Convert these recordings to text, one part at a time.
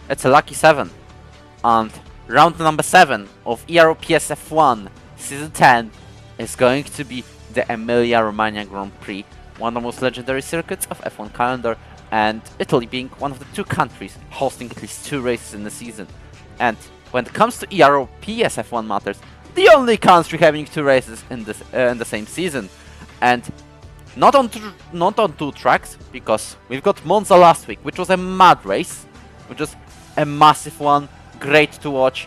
It's a lucky 7. And round number 7 of Ero Ps F1 Season 10 is going to be the Emilia-Romagna Grand Prix, one of the most legendary circuits of F1 calendar, and Italy being one of the 2 countries hosting at least 2 races in the season. And when it comes to Ero Ps F1 matters, the only country having 2 races in the same season, and not on 2 tracks, because we've got Monza last week, which was a mad race, which was a massive one, great to watch,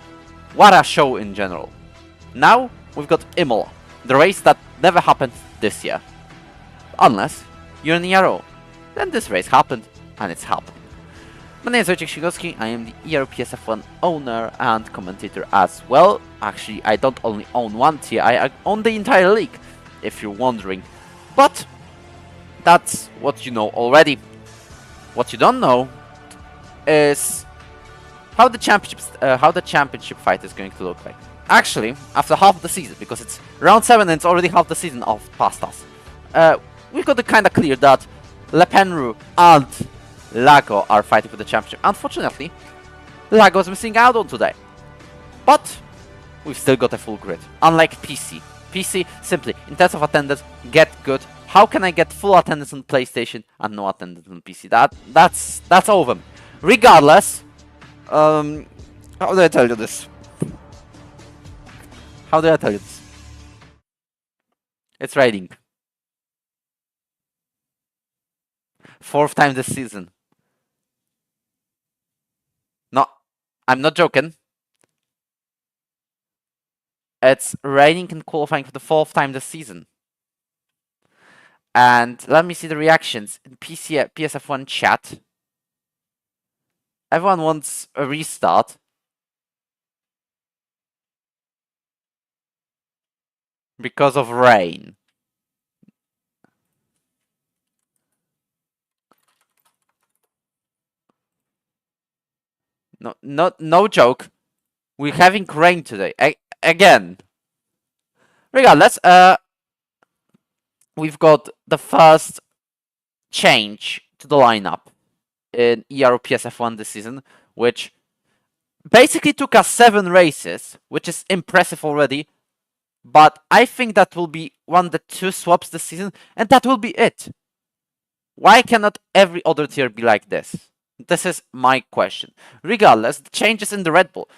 what a show in general. Now we've got Imola, the race that never happened this year, unless you're in Ero. Then this race happened, and it's happened. My name is Wojciech Szygowski, I am the Ero Ps F1 owner and commentator as well. Actually, I don't only own one tier, I own the entire league, if you're wondering. But that's what you know already. What you don't know is how the championship fight is going to look like. Actually, after half the season, because it's round 7 and it's already half the season past us, we've got it kinda clear that Le Penroux and Lago are fighting for the championship. Unfortunately, Lago is missing out on today. But we've still got a full grid, unlike PC. PC, simply, in terms of attendance, get good. How can I get full attendance on PlayStation and no attendance on PC? That's over. Regardless, how do I tell you this? How do I tell you this? It's raining. 4th time this season. No, I'm not joking. It's raining and qualifying for the 4th time this season. And let me see the reactions in PSF1 chat. Everyone wants a restart. Because of rain. No joke. We're having rain today. Again. Regardless, we've got the first change to the lineup in Ero Ps F1 this season, which basically took us 7 races, which is impressive already. But I think that will be one of the 2 swaps this season, and that will be it. Why cannot every other tier be like this? This is my question. Regardless, the changes in the Red Bull,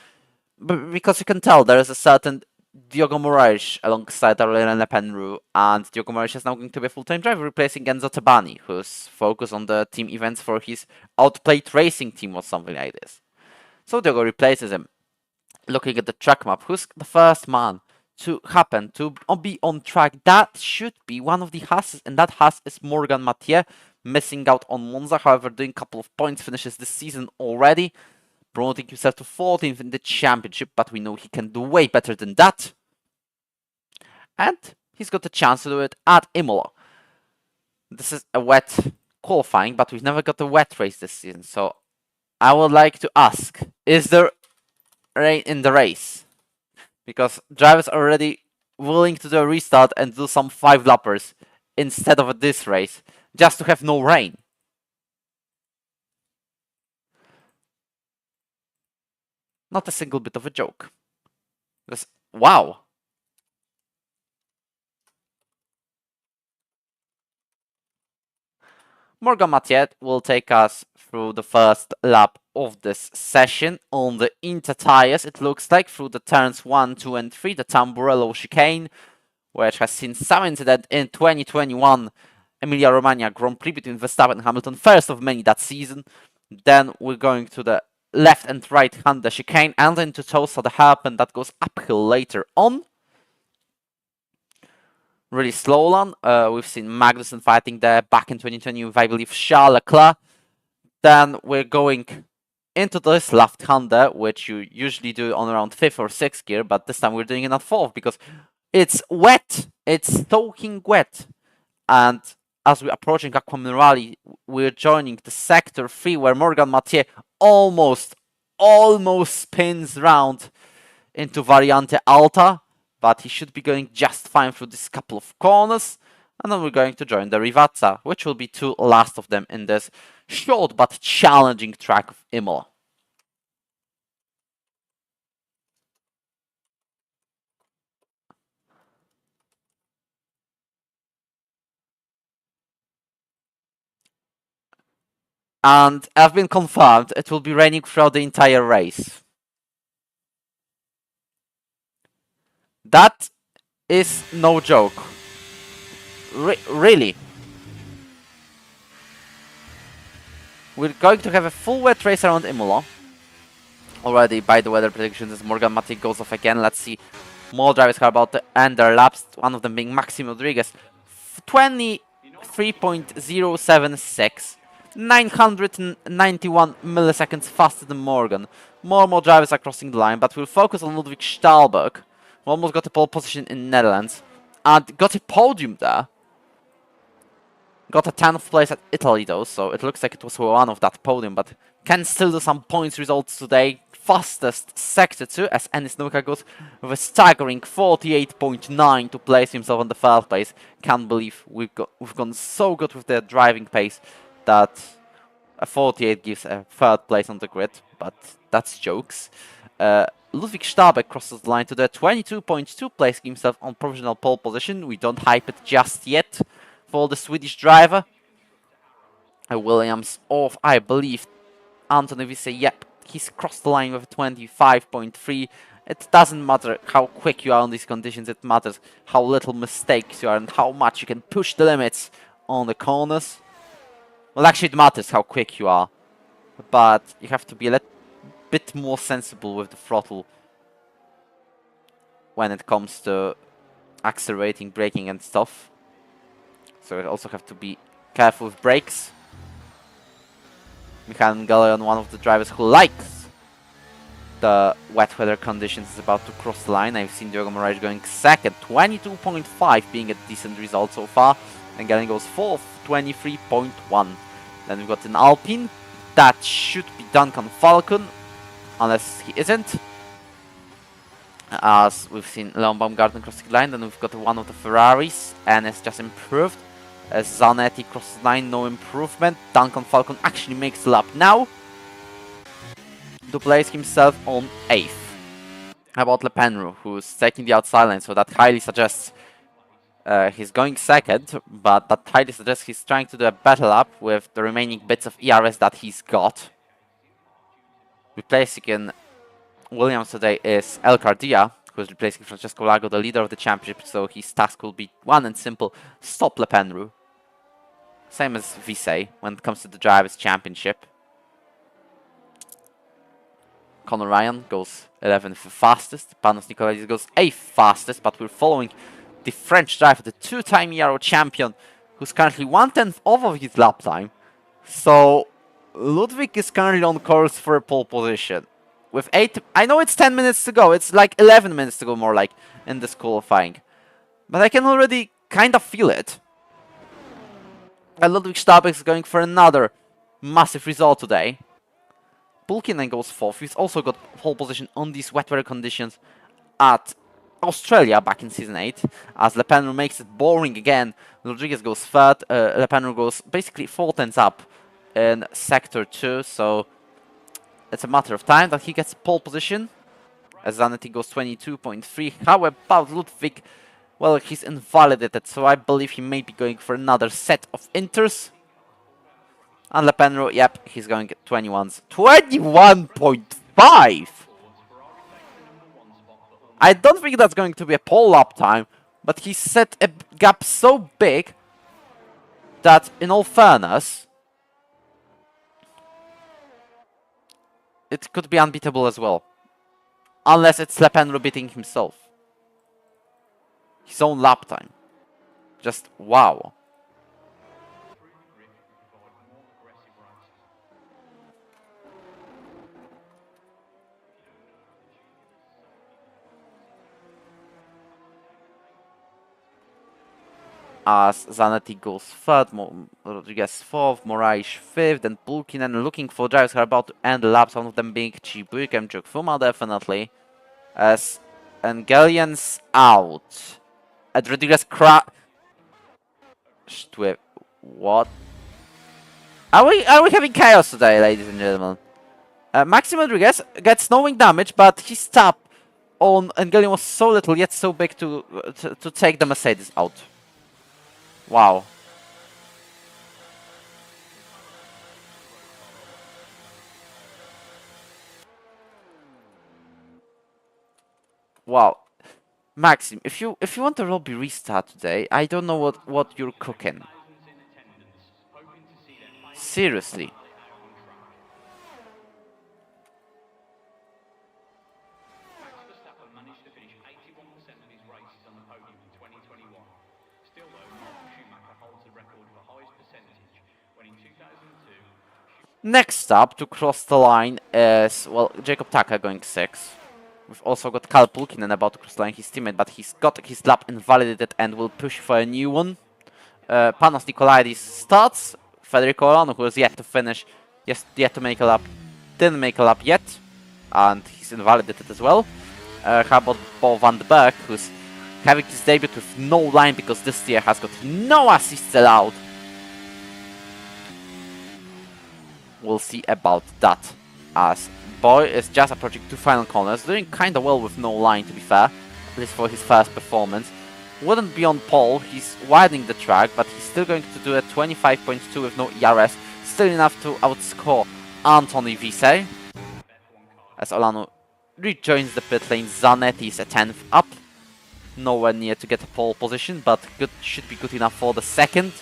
because you can tell there is a certain Diogo Moraes alongside Aurelien Le Penroux, and Diogo Moraes is now going to be a full-time driver, replacing Enzo Tabani, who's focused on the team events for his Outplayed Racing team or something like this. So Diogo replaces him. Looking at the track map, who's the first man to happen to be on track? That should be one of the Hasses, and that Haas is Morgan Mathieu, missing out on Monza, however doing a couple of points finishes this season already, promoting himself to 14th in the championship, but we know he can do way better than that. And he's got a chance to do it at Imola. This is a wet qualifying, but we've never got a wet race this season, so I would like to ask, is there rain in the race? Because drivers are already willing to do a restart and do some 5-lappers instead of this race, just to have no rain. Not a single bit of a joke. Wow. Morgan Mathieu will take us through the first lap of this session on the Inter tires, it looks like, through the turns 1, 2 and 3, the Tamburello chicane, which has seen some incident in 2021 Emilia-Romagna Grand Prix between Verstappen and Hamilton, first of many that season. Then we're going to the left and right hand the chicane, and then to Tosa the hairpin that goes uphill later on. Really slow one. We've seen Magnussen fighting there back in 2020 with, I believe, Charles Leclerc. Then we're going into this left-hander, which you usually do on around 5th or 6th gear, but this time we're doing it at 4th because it's wet. It's soaking wet. And as we're approaching Aquamirali, we're joining the Sector 3 where Morgan Mathieu almost spins round into Variante Alta, but he should be going just fine through this couple of corners. And then we're going to join the Rivazza, which will be 2 last of them in this short but challenging track of Imola. And I've been confirmed it will be raining throughout the entire race. That is no joke. Really. We're going to have a full wet race around Imola. Already by the weather predictions as Morgan Matic goes off again. Let's see. More drivers are about to end their laps. One of them being Maxim Rodriguez. 23.076. 991 milliseconds faster than Morgan. More and more drivers are crossing the line, but we'll focus on Ludwig Stahlberg, who almost got a pole position in Netherlands and got a podium there. Got a 10th place at Italy though, so it looks like it was one of that podium, but can still do some points results today. Fastest Sector 2 as Ennis Nuka goes with a staggering 48.9 to place himself on the 3rd place. Can't believe we've gone so good with the driving pace that a 48 gives a 3rd place on the grid, but that's jokes. Ludwig Stahlberg crosses the line to the 22.2 place, himself on provisional pole position. We don't hype it just yet for the Swedish driver. Williams off, I believe. Anthony Visse, yep, he's crossed the line with 25.3. It doesn't matter how quick you are on these conditions, it matters how little mistakes you are and how much you can push the limits on the corners. Well, actually it matters how quick you are, but you have to be a bit more sensible with the throttle when it comes to accelerating, braking and stuff. So you also have to be careful with brakes. Michael Galeon, one of the drivers who likes the wet weather conditions, is about to cross the line. I've seen Diogo Moraes going 2nd, 22.5 being a decent result so far. And Galeon goes 4th, 23.1. Then we've got an Alpine. That should be Duncan Falcon, unless he isn't. As we've seen Leon Baumgarten crossing the line. Then we've got one of the Ferraris, and it's just improved. As Zanetti crosses the line, no improvement. Duncan Falcon actually makes the lap now to place himself on 8th. How about Le Penru, who's taking the outside line, so that highly suggests he's going 2nd, but that highly suggests he's trying to do a better lap with the remaining bits of ERS that he's got. Replacing in Williams today is El Cardia, who's replacing Francesco Lago, the leader of the championship, so his task will be one and simple: stop Le Penru. Same as Visse when it comes to the Drivers' Championship. Conor Ryan goes 11th fastest. Panos Nicolaidis goes 8th fastest, but we're following the French driver, the 2-time Euro champion, who's currently 1/10 over his lap time. So Ludwig is currently on course for a pole position. With 8, I know it's 10 minutes to go, it's like 11 minutes to go more like in this qualifying. But I can already kind of feel it. And Ludwig Stahlberg is going for another massive result today. Pulkinen goes 4th. He's also got pole position on these wet weather conditions at Australia back in Season 8. As Le Penru makes it boring again. Rodriguez goes 3rd. Le Penru goes basically 4/10 up in Sector 2. So it's a matter of time that he gets pole position. As Zanetti goes 22.3. How about Ludwig? Well, he's invalidated, so I believe he may be going for another set of inters. And Le Penru, yep, he's going at 21s. 21.5! I don't think that's going to be a pole lap time, but he set a gap so big that, in all fairness, it could be unbeatable as well. Unless it's Le Penru beating himself. His own lap time. Just wow. As Zanetti goes 3rd, Rodriguez 4th, Moraes 5th, and Pulkinen looking for drivers who are about to end the laps, one of them being Chibuik and Jokfuma definitely. As Angelian's out. And Rodriguez what? Are we having chaos today, ladies and gentlemen? Maxim Rodriguez gets no wing damage, but his tap on Angelian was so little yet so big to take the Mercedes out. Wow. Wow. Maxim, if you want the lobby restart today, I don't know what you're cooking. Seriously. Next up to cross the line is, well, Jacob Taka going 6. We've also got Kyle Pulkinen about to cross the line, his teammate, but he's got his lap invalidated and will push for a new one. Panos Nikolaidis starts. Federico Olano, who has yet to finish, yet to make a lap, didn't make a lap yet, and he's invalidated as well. How about Bo van den Berg, who's having his debut with no line because this year has got no assists allowed. We'll see about that, as Boy is just approaching 2 final corners, doing kinda well with no line to be fair, at least for his first performance. Wouldn't be on pole, he's widening the track, but he's still going to do a 25.2 with no ERS, still enough to outscore Anthony Vise. As Olano rejoins the pit lane, Zanetti is a 10th up, nowhere near to get a pole position, but should be good enough for the second.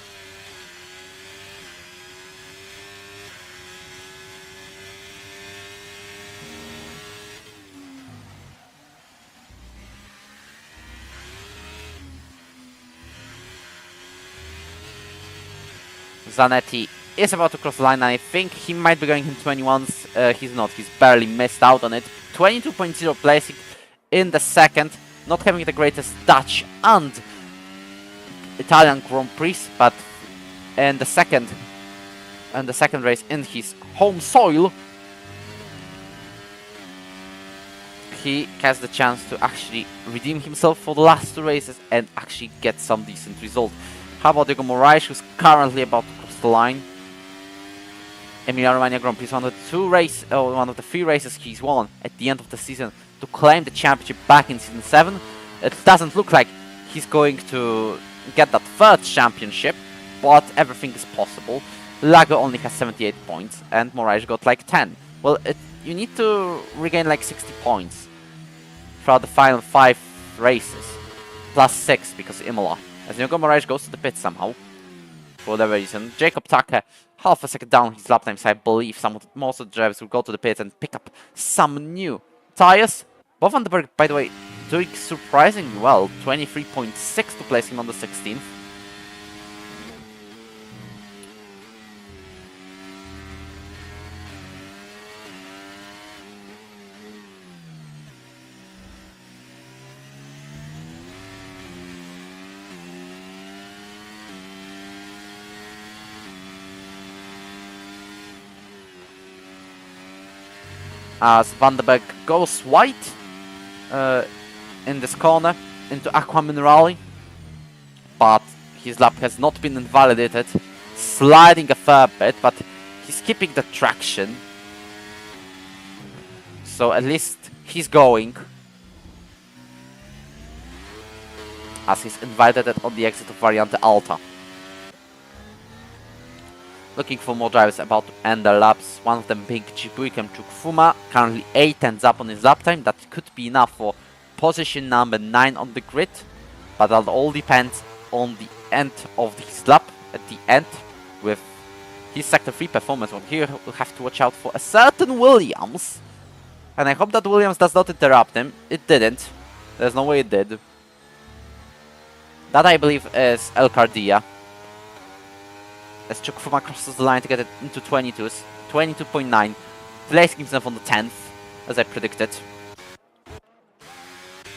Zanetti is about to cross the line, and I think he might be going into 21s. He's not, he's barely missed out on it. 22.0 placing in the second, not having the greatest Dutch and Italian Grand Prix, but in the second race in his home soil, he has the chance to actually redeem himself for the last 2 races and actually get some decent results. How about Diego Moraes, who's currently about to cross the line? Emilia-Romagna Grand Prix, one of the 3 races he's won at the end of the season to claim the championship back in Season 7. It doesn't look like he's going to get that 3rd championship, but everything is possible. Lago only has 78 points, and Moraes got like 10. Well, you need to regain like 60 points throughout the final 5 races, plus 6 because Imola. As Diego Moraes goes to the pit somehow, for whatever reason. Jacob Taka, half a second down his lap times. I believe most of the drivers will go to the pit and pick up some new tires. Bo van den Berg, by the way, doing surprisingly well. 23.6 to place him on the 16th. As Van den Berg goes wide in this corner into Aqua Minerale, but his lap has not been invalidated, sliding a fair bit, but he's keeping the traction, so at least he's going, as he's invalidated on the exit of Variante Alta. Looking for more drivers about to end their laps. One of them being Chibuikem Chukfuma, currently 8 tenths up on his lap time. That could be enough for position number 9 on the grid, but that all depends on the end of his lap at the end with his Sector 3 performance. Well, here we'll have to watch out for a certain Williams, and I hope that Williams does not interrupt him. It didn't. There's no way it did. That, I believe, is El Cardia. As Chukfuma crosses the line to get it into 22s. 22.9. Placing himself on the 10th, as I predicted.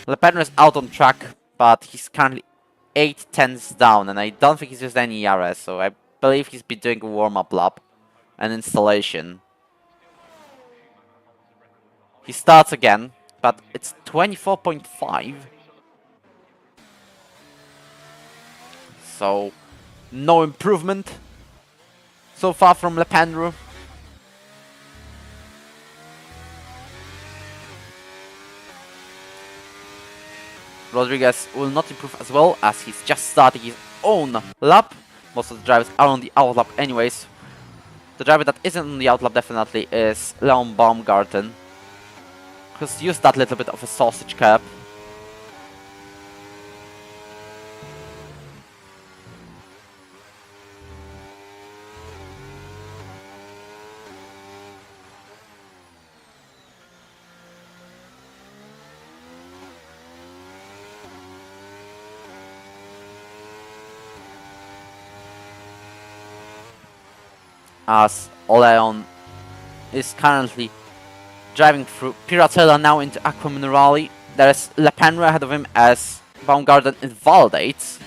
Lepedro is out on track, but he's currently 8 tenths down, and I don't think he's used any ERS, so I believe he's been doing a warm-up lap and installation. He starts again, but it's 24.5. So, no improvement so far from Lepedro. Rodriguez will not improve as well, as he's just starting his own lap. Most of the drivers are on the out lap anyways. The driver that isn't on the out lap definitely is Leon Baumgarten, who's used that little bit of a sausage curb as Oleon is currently driving through Piratella now into Aqua Minerali. There's Lepenro ahead of him as Baumgarten invalidates.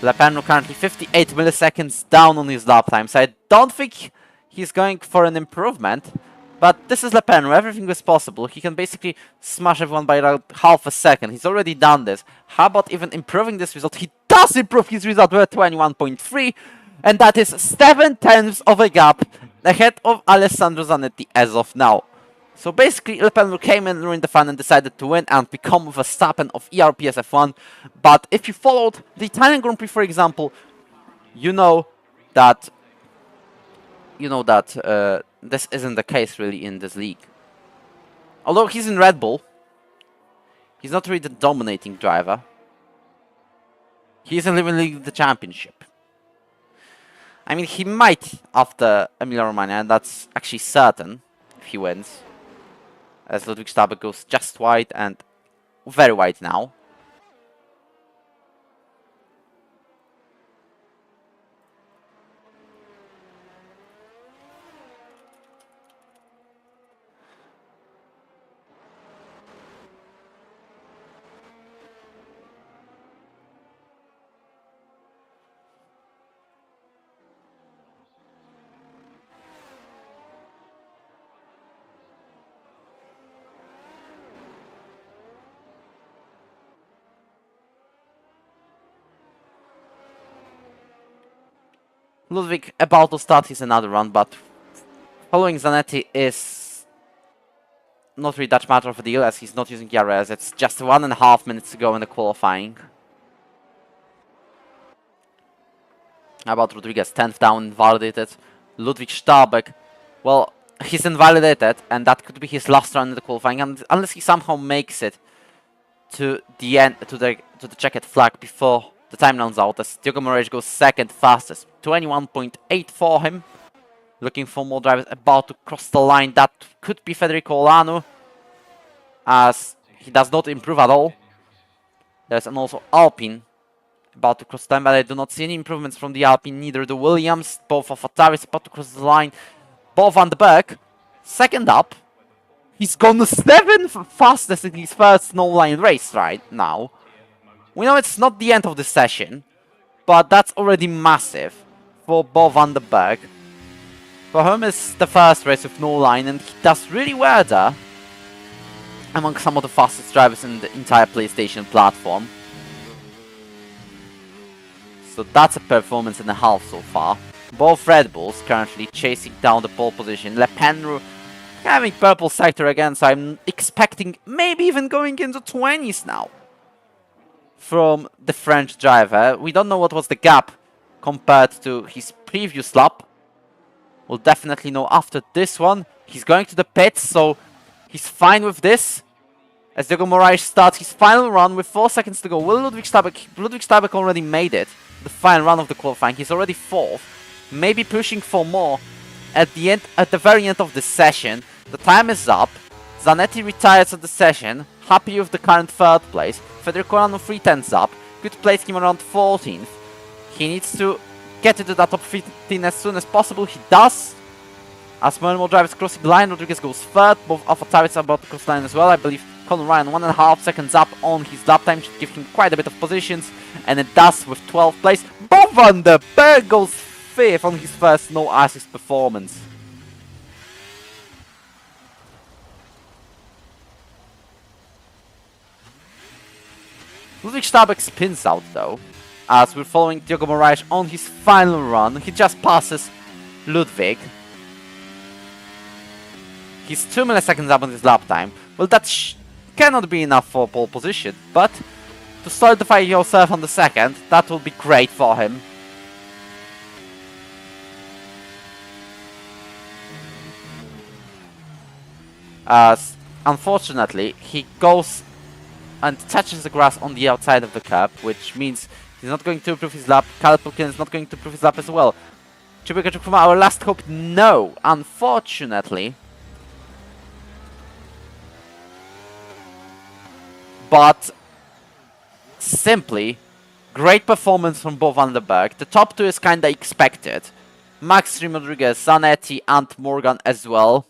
Lepenro currently 58 milliseconds down on his lap time, so I don't think he's going for an improvement. But this is Lepenro, everything is possible. He can basically smash everyone by around half a second. He's already done this. How about even improving this result? He does improve his result with 21.3, and that is 7/10 of a gap ahead of Alessandro Zanetti as of now. So basically, Lepenro came in during the fun and decided to win and become Verstappen of Ero Ps F1. But if you followed the Italian Grand Prix, for example, you know that this isn't the case really in this league. Although he's in Red Bull, he's not really the dominating driver. He isn't even leading the championship. I mean, he might after Emilia-Romagna, and that's actually certain if he wins. As Ludwig Stabek goes just wide and very wide now. Ludwig about to start his another run, but following Zanetti is not really that matter of a deal as he's not using ERS. It's just 1.5 minutes to go in the qualifying. How about Rodriguez? 10th down, invalidated. Ludwig Stabek, well, he's invalidated, and that could be his last run in the qualifying, and unless he somehow makes it to the end, to the checkered flag before the time runs out, as Diogo Moraes goes second fastest. 21.8 for him. Looking for more drivers about to cross the line. That could be Federico Olano, as he does not improve at all. There's also Alpine about to cross the line, but I do not see any improvements from the Alpine, neither the Williams. Both of Ataris about to cross the line. Both Van der Berg, second up. He's gone 7th fastest in his first no-line race right now. We know it's not the end of the session, but that's already massive for Bo Van der Berg. For him, it's the first race with no line, and he does really well there among some of the fastest drivers in the entire PlayStation platform. So that's a performance and a half so far. Both Red Bulls currently chasing down the pole position. Lepenro having purple sector again, so I'm expecting maybe even going into 20s now from the French driver. We don't know what was the gap compared to his previous lap. We'll definitely know after this one. He's going to the pits, so he's fine with this. As Diogo Moraes starts his final run with 4 seconds to go. Will Ludwig Stabek? Ludwig Stabek already made it. The final run of the qualifying. He's already 4th. Maybe pushing for more at the very end of the session. The time is up. Zanetti retires at the session. Happy with the current 3rd place. Federico Olano 3/10 up. Could place him around 14th. He needs to get into that top 15 as soon as possible. He does. As more and more drivers crossing the line, Rodriguez goes 3rd. Both Alpha Taurus are about to cross the line as well. I believe Colin Ryan 1.5 seconds up on his lap time should give him quite a bit of positions. And it does with 12th place. Bo Van der Berg goes 5th on his first no assist performance. Ludwig Stabek spins out though, as we're following Diogo Moraes on his final run. He just passes Ludwig. He's 2 milliseconds up on his lap time. Well, that cannot be enough for pole position, but to solidify yourself on the second, that will be great for him. As unfortunately, he goes and touches the grass on the outside of the curb, which means he's not going to improve his lap. Kalpulkin is not going to improve his lap as well. Chubika Chukuma, our last hope, no, unfortunately. But simply, great performance from Bo Van der Berg. The top 2 is kinda expected. Max Rodriguez, Zanetti, and Morgan as well.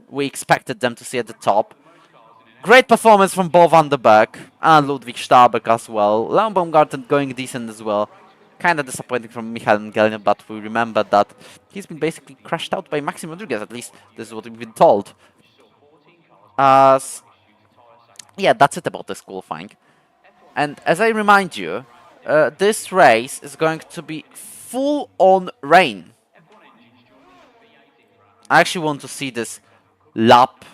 We expected them to see at the top. Great performance from Bo van der Berg and Ludwig Starbeck as well. Leon Baumgarten going decent as well. Kind of disappointing from Michael Ngelny, but we remember that he's been basically crashed out by Maxim Rodriguez, at least this is what we've been told. Yeah, that's it about this qualifying. And as I remind you, this race is going to be full on rain. I actually want to see this lap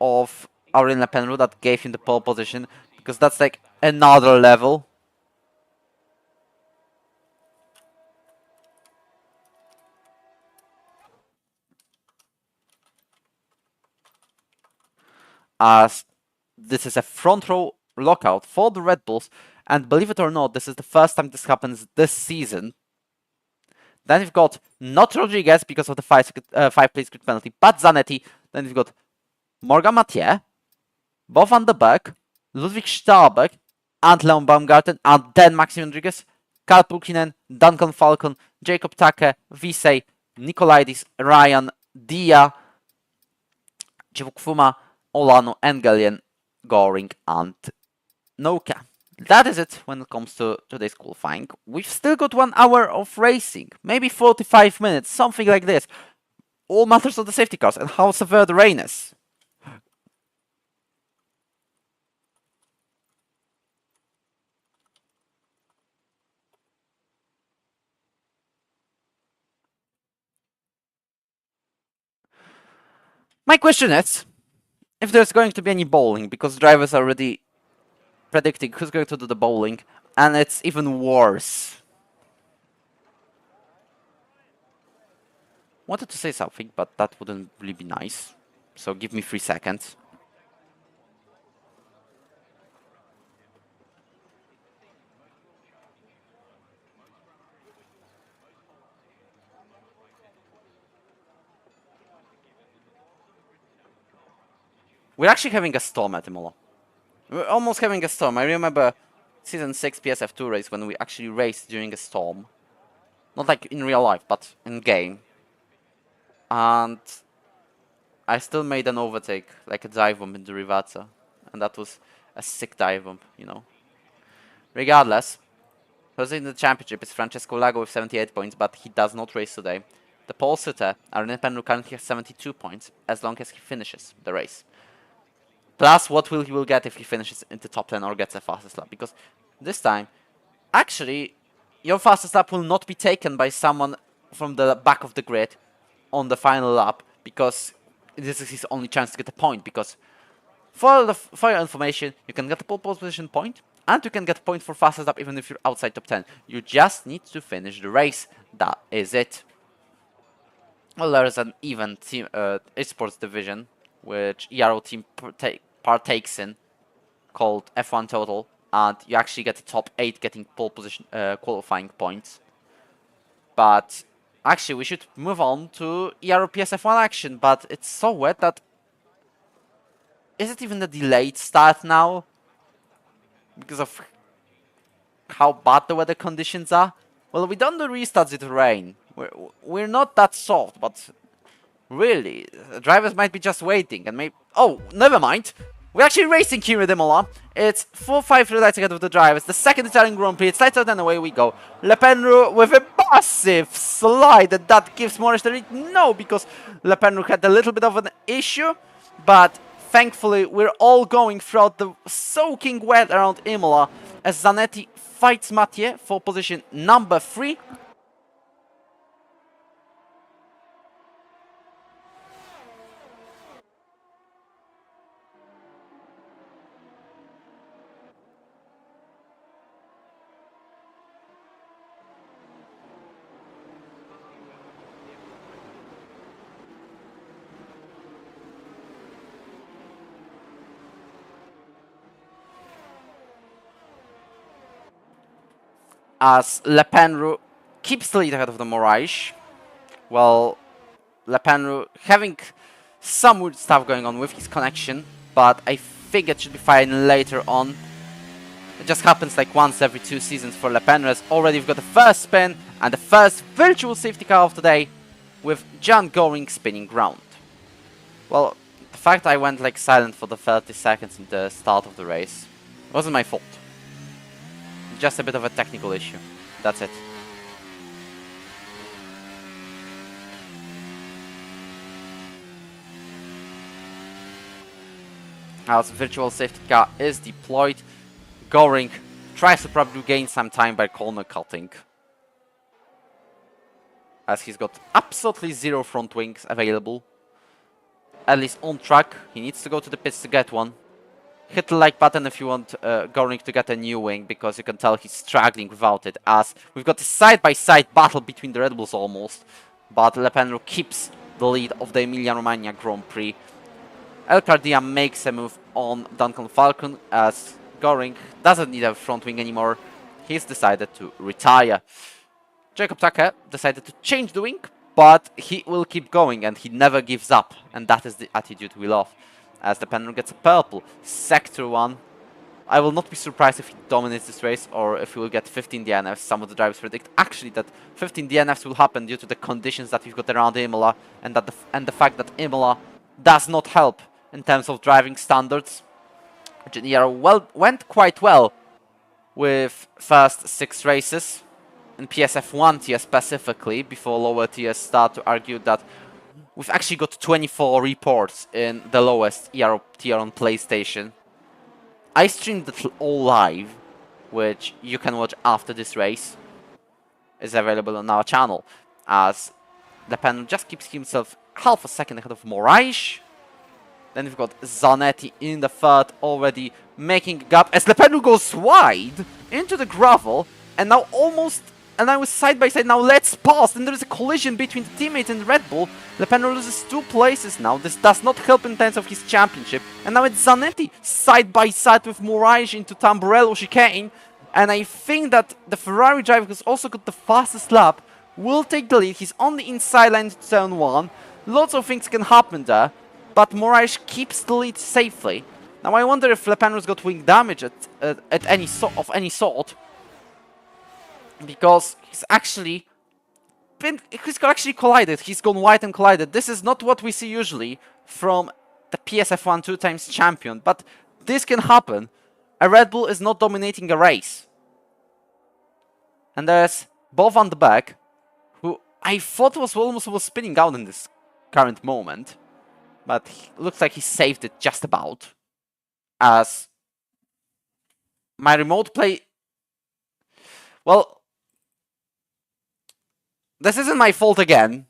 of Aurélien Lepenroux that gave him the pole position, because that's like another level. As this is a front row lockout for the Red Bulls, and believe it or not, this is the first time this happens this season. Then we've got not Rodriguez because of the 5-place grid penalty, but Zanetti. Then we've got Morgan Mathieu, Bo van der Berg, Ludwig Starbeck, and Leon Baumgarten, and then Maxim Rodriguez, Karl Pulkkinen, Duncan Falcon, Jacob Take, Visey, Nikolaidis, Ryan, Dia, Chivukfuma, Olano, Engelien, Goring, and Noka. That is it when it comes to today's qualifying. We've still got 1 hour of racing, maybe 45 minutes, something like this. All matters of the safety cars and how severe the rain is. My question is, if there's going to be any bowling, because drivers are already predicting who's going to do the bowling, and it's even worse. Wanted to say something, but that wouldn't really be nice. So give me 3 seconds. We're actually having a storm at Imola. We're almost having a storm. I remember Season 6 PSF2 race when we actually raced during a storm. Not like in real life, but in game. And I still made an overtake, like a dive bomb in the Rivazza. And that was a sick dive bomb, you know. Regardless, who's in the championship is Francesco Lago with 78 points, but he does not race today. The pole sitter, Aurélien Lepenroux, currently has 72 points, as long as he finishes the race. Plus, what he will get if he finishes in the top 10 or gets a fastest lap. Because this time, actually, your fastest lap will not be taken by someone from the back of the grid on the final lap. Because this is his only chance to get a point. Because for your information, you can get a pole position point. And you can get a point for fastest lap even if you're outside top 10. You just need to finish the race. That is it. Well, there is an even team esports division, which Ero team partakes in, called F1 Total, and you actually get the top 8 getting pole position qualifying points. But actually, we should move on to Ero Ps F1 action, but it's so wet that... Is it even a delayed start now? Because of how bad the weather conditions are? Well, we done the restarts with rain. We're not that soft, but... Really, the drivers might be just waiting and maybe... Oh, never mind. We're actually racing here at Imola. It's 4-5 red lights ahead of the drivers. The second Italian Grand Prix. It's lights out and away we go. Lepenroux with a massive slide. And that gives Morris the lead. No, because Lepenroux had a little bit of an issue. But thankfully, we're all going throughout the soaking wet around Imola. As Zanetti fights Mathieu for position number 3. As Lepenroux keeps the lead ahead of the Moraes. Well, Lepenroux having some weird stuff going on with his connection, but I think it should be fine later on. It just happens like once every 2 seasons for Le Penrose. Already we've got the first spin and the first virtual safety car of the day with John Goring spinning round. Well, the fact I went like silent for the 30 seconds in the start of the race wasn't my fault. Just a bit of a technical issue. That's it. As virtual safety car is deployed, Goring tries to probably gain some time by corner cutting, as he's got absolutely 0 front wings available. At least on track, he needs to go to the pits to get one. Hit the like button if you want Goring to get a new wing, because you can tell he's struggling without it, as we've got a side-by-side battle between the Red Bulls almost, but Le Penrose keeps the lead of the Emilia-Romagna Grand Prix. El Cardia makes a move on Duncan Falcon, as Goring doesn't need a front wing anymore. He's decided to retire. Jacob Tucker decided to change the wing, but he will keep going and he never gives up. And that is the attitude we love. As the Penrose gets a purple Sector 1. I will not be surprised if he dominates this race or if he will get 15 DNFs. Some of the drivers predict actually that 15 DNFs will happen due to the conditions that we've got around Imola, and the fact that Imola does not help in terms of driving standards. Ero went quite well with first 6 races in PS F1 tier specifically, before lower tiers start to argue that we've actually got 24 reports in the lowest Ero tier on PlayStation. I streamed it all live, which you can watch after this race. Is available on our channel, as the Pen just keeps himself half a second ahead of Moraes. Then we've got Zanetti in the third, already making a gap as Le Penrose goes wide into the gravel, and now now it's side by side. Now let's pass, and there is a collision between the teammates and Red Bull. Le Penrose loses 2 places now. This does not help in terms of his championship. And now it's Zanetti side by side with Moraes into Tamburello chicane. And I think that the Ferrari driver, who's also got the fastest lap, will take the lead. He's on the inside line to turn 1. Lots of things can happen there, but Moraes keeps the lead safely. Now I wonder if Le Penrose got wing damage at any sort, because he's actually collided. He's gone wide and collided. This is not what we see usually from the PSF1 2-times champion, but this can happen. A Red Bull is not dominating a race. And there's Bob van den Berg, who I thought was almost spinning out in this current moment, but looks like he saved it just about. As my remote play... Well, this isn't my fault again.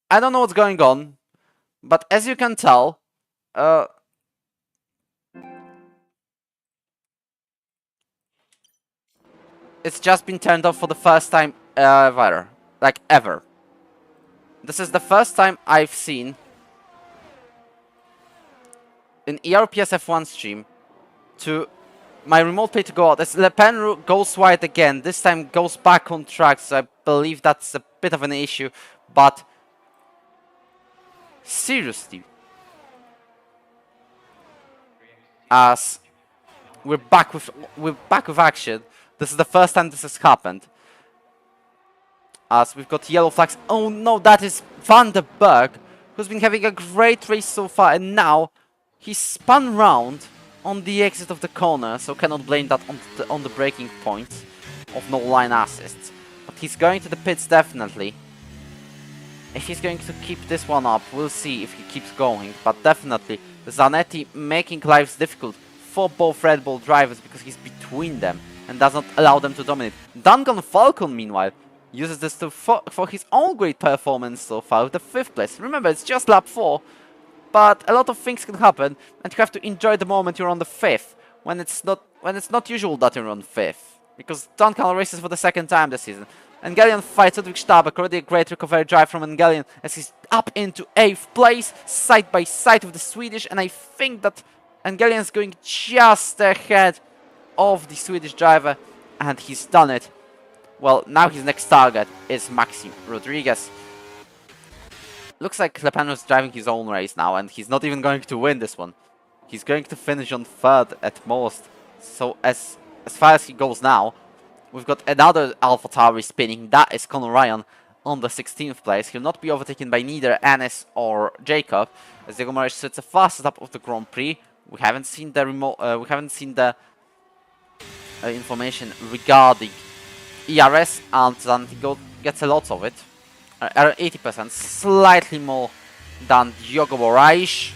I don't know what's going on, but as you can tell, it's just been turned off for the first time ever. Like, ever. This is the first time I've seen in Ero Ps F1 stream to my remote play to go out. As Le Penrose goes wide again, this time goes back on track, so I believe that's a bit of an issue. But seriously, as we're back with action. This is the first time this has happened. As we've got yellow flags. Oh no, that is Van den Berg, who's been having a great race so far, and now he spun round on the exit of the corner, so cannot blame that on the braking point of no line assists. But he's going to the pits definitely. If he's going to keep this one up, we'll see if he keeps going. But definitely, Zanetti making lives difficult for both Red Bull drivers because he's between them and does not allow them to dominate. Duncan Falcon, meanwhile, uses this for his own great performance so far with the 5th place. Remember, it's just lap 4, but a lot of things can happen, and you have to enjoy the moment you're on the 5th, when it's not usual that you're on 5th, because Duncan races for the 2nd time this season. Engelion fights Ludwig Stabak, already a great recovery drive from Engelion, as he's up into 8th place, side by side with the Swedish, and I think that Engelion is going just ahead of the Swedish driver, and he's done it. Well, now his next target is Maxim Rodriguez. Looks like Le Penrose is driving his own race now, and he's not even going to win this one. He's going to finish on 3rd at most. So as as far as he goes now, we've got another AlphaTauri spinning. That is Conor Ryan on the 16th place. He'll not be overtaken by neither Ennis or Jacob, as Diego Moraes sits the fastest up of the Grand Prix. We haven't seen the information regarding ERS, and Zantigo gets a lot of it. 80%, slightly more than Diogo Moraes.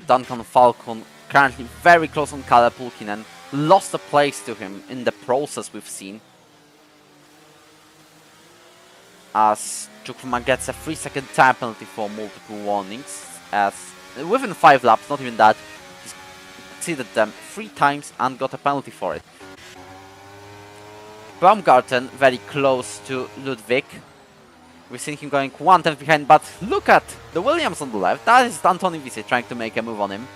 Duncan Falcon currently very close on Kalle Pulkkinen. Lost a place to him in the process we've seen. As Chukwuma gets a 3-second time penalty for multiple warnings. As within 5 laps, not even that, he's exceeded them 3 times and got a penalty for it. Baumgarten very close to Ludwig. We've seen him going 1/10 behind, but look at the Williams on the left. That is Antoni Visi trying to make a move on him.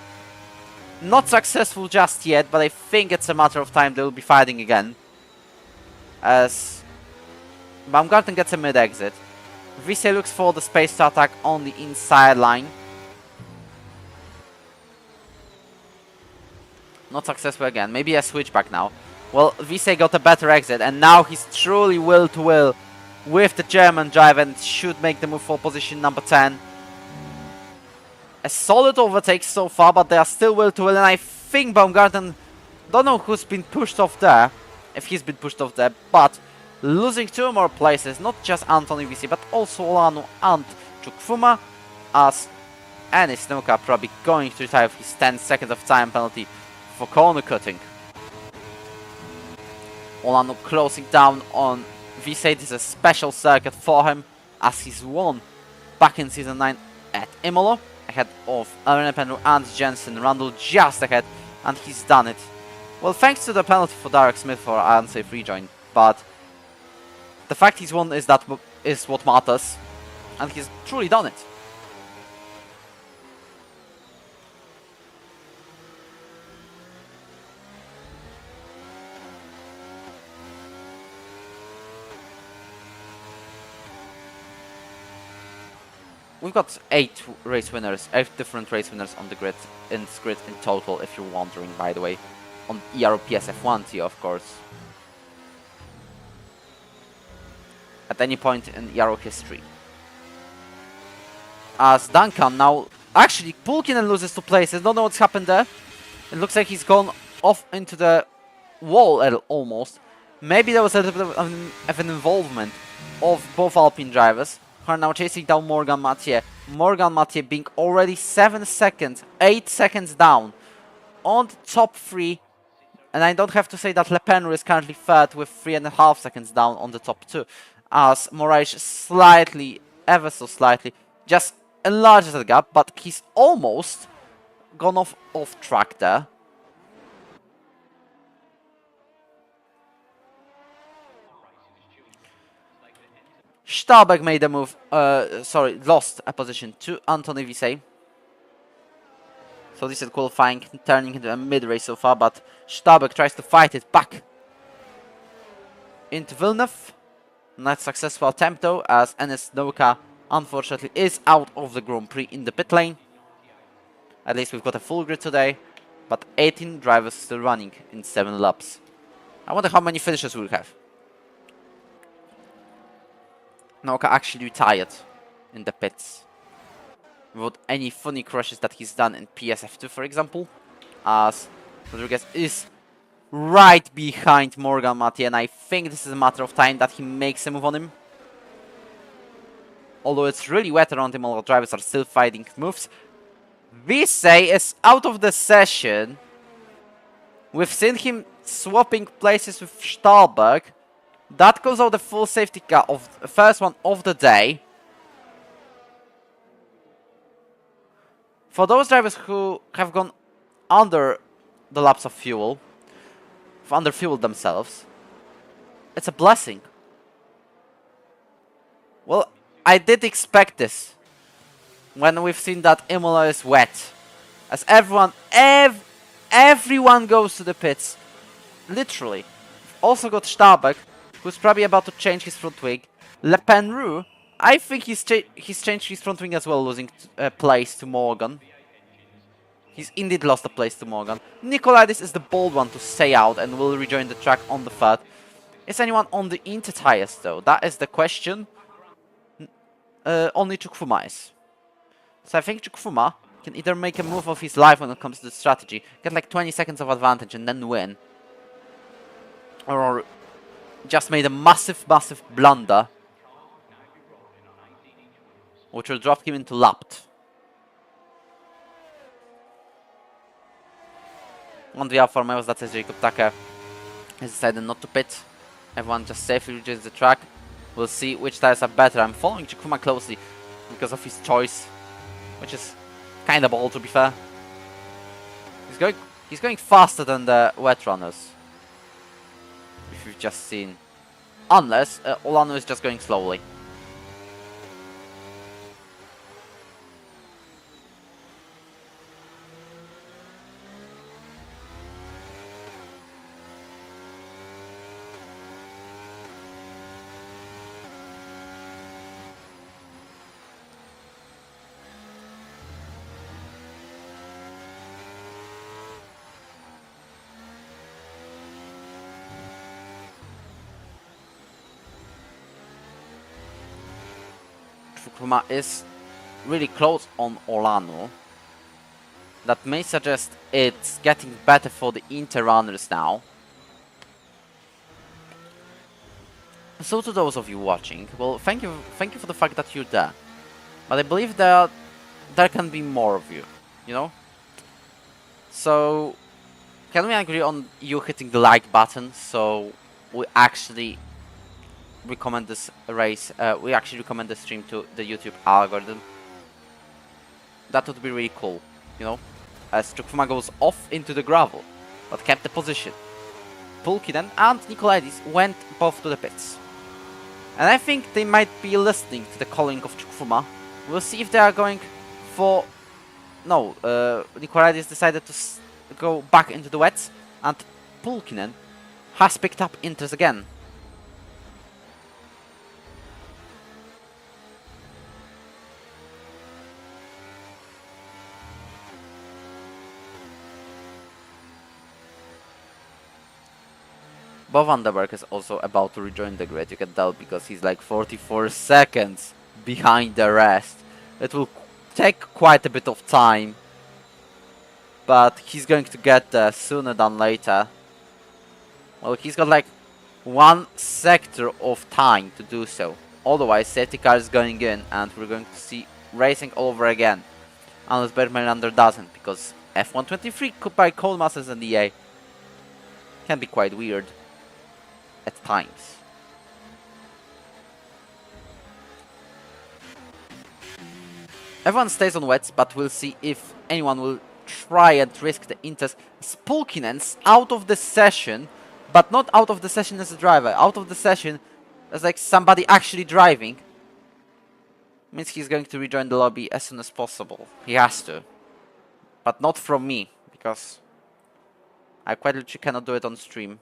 Not successful just yet, but I think it's a matter of time they'll be fighting again. As Baumgarten gets a mid-exit. Visi looks for the space to attack on the inside line. Not successful again. Maybe a switchback now. Well, Visi got a better exit, and now he's truly will-to-will with the German driver and should make the move for position number 10. A solid overtake so far, but they are still will-to-will, and I think Baumgarten, don't know who's been pushed off there, if he's been pushed off there, but losing 2 more places, not just Antoni Visi, but also Olano and Chukwuma, as Ennis Nouka probably going to retire with his 10 seconds of time penalty for corner cutting. Olano closing down on Visi. This is a special circuit for him, as he's won back in Season 9 at Imola, ahead of Aaron Penru and Jensen Randall, just ahead, and he's done it. Well, thanks to the penalty for Derek Smith for unsafe rejoin, but the fact he's won is what matters, and he's truly done it. We've got 8 race winners, 8 different race winners on the grid, in this grid in total, if you're wondering, by the way, on Ero Ps F1 tier, of course. At any point in Ero history. As Duncan now, actually, Pulkkinen loses 2 places, don't know what's happened there. It looks like he's gone off into the wall almost. Maybe there was a little bit of an involvement of both Alpine drivers, who are now chasing down Morgan Mathieu. Morgan Mathieu being already 7 seconds, 8 seconds down on the top 3. And I don't have to say that Le Pen is currently third with 3.5 seconds down on the top 2. As Moraes slightly, ever so slightly, just enlarges the gap, but he's almost gone off track there. Starbuck made a move, lost a position to Antoni Visi. So this is qualifying, turning into a mid-race so far, but Starbuck tries to fight it back into Villeneuve. Not successful attempt though, as Ennis Nouka unfortunately is out of the Grand Prix in the pit lane. At least we've got a full grid today, but 18 drivers still running in 7 laps. I wonder how many finishes we'll have. Nouka actually retired in the pits without any funny crashes that he's done in PSF2, for example, as Rodriguez is right behind Morgan Mathieu, and I think this is a matter of time that he makes a move on him. Although it's really wet around him, all the drivers are still fighting moves. Visi is out of the session. We've seen him swapping places with Stahlberg. That goes out the full safety car of the first one of the day. For those drivers who have gone under the laps of fuel, have under-fueled themselves, it's a blessing. Well, I did expect this when we've seen that Imola is wet. As everyone goes to the pits literally. Also got Starbuck, who's probably about to change his front wing. Le Penru, I think he's changed his front wing as well, losing place to Morgan. He's indeed lost a place to Morgan. Nicolaitis is the bold one to stay out and will rejoin the track on the third. Is anyone on the inter tires though? That is the question. Only Chukwuma is. So I think Chukwuma can either make a move of his life when it comes to the strategy, get like 20 seconds of advantage and then win. Or just made a massive blunder, which will drop him into lapped. 1v for Mewes, that's Jacob Tucker has decided not to pit. Everyone just safely reaches the track. We'll see which tires are better. I'm following Chukwuma closely because of his choice, which is kind of bold to be fair. He's going faster than the wet runners, if you've just seen. Unless Olano is just going slowly. Chukwuma is really close on Olano. That may suggest it's getting better for the Inter runners now. So to those of you watching, well, thank you for the fact that you're there. But I believe there can be more of you, you know? So, can we agree on you hitting the like button so we actually recommend this race, we actually recommend the stream to the YouTube algorithm? That would be really cool, you know? As Chukwuma goes off into the gravel, but kept the position. Pulkinen and Nicolaitis went both to the pits. And I think they might be listening to the calling of Chukwuma. We'll see if they are going for... No, Nicolaitis decided to go back into the wets, and Pulkinen has picked up inters again. Bob Vandenberg is also about to rejoin the grid, you can tell, because he's like 44 seconds behind the rest. It will take quite a bit of time, but he's going to get there sooner than later. Well, he's got like one sector of time to do so. Otherwise, safety car is going in and we're going to see racing all over again. Unless Bergmeilander doesn't, because F123 by Codemasters and EA can be quite weird at times. Everyone stays on wets, but we'll see if anyone will try and risk the inters. Pulkinen's out of the session, but not out of the session as a driver, out of the session as like somebody actually driving. Means he's going to rejoin the lobby as soon as possible. He has to. But not from me, because I quite literally cannot do it on stream.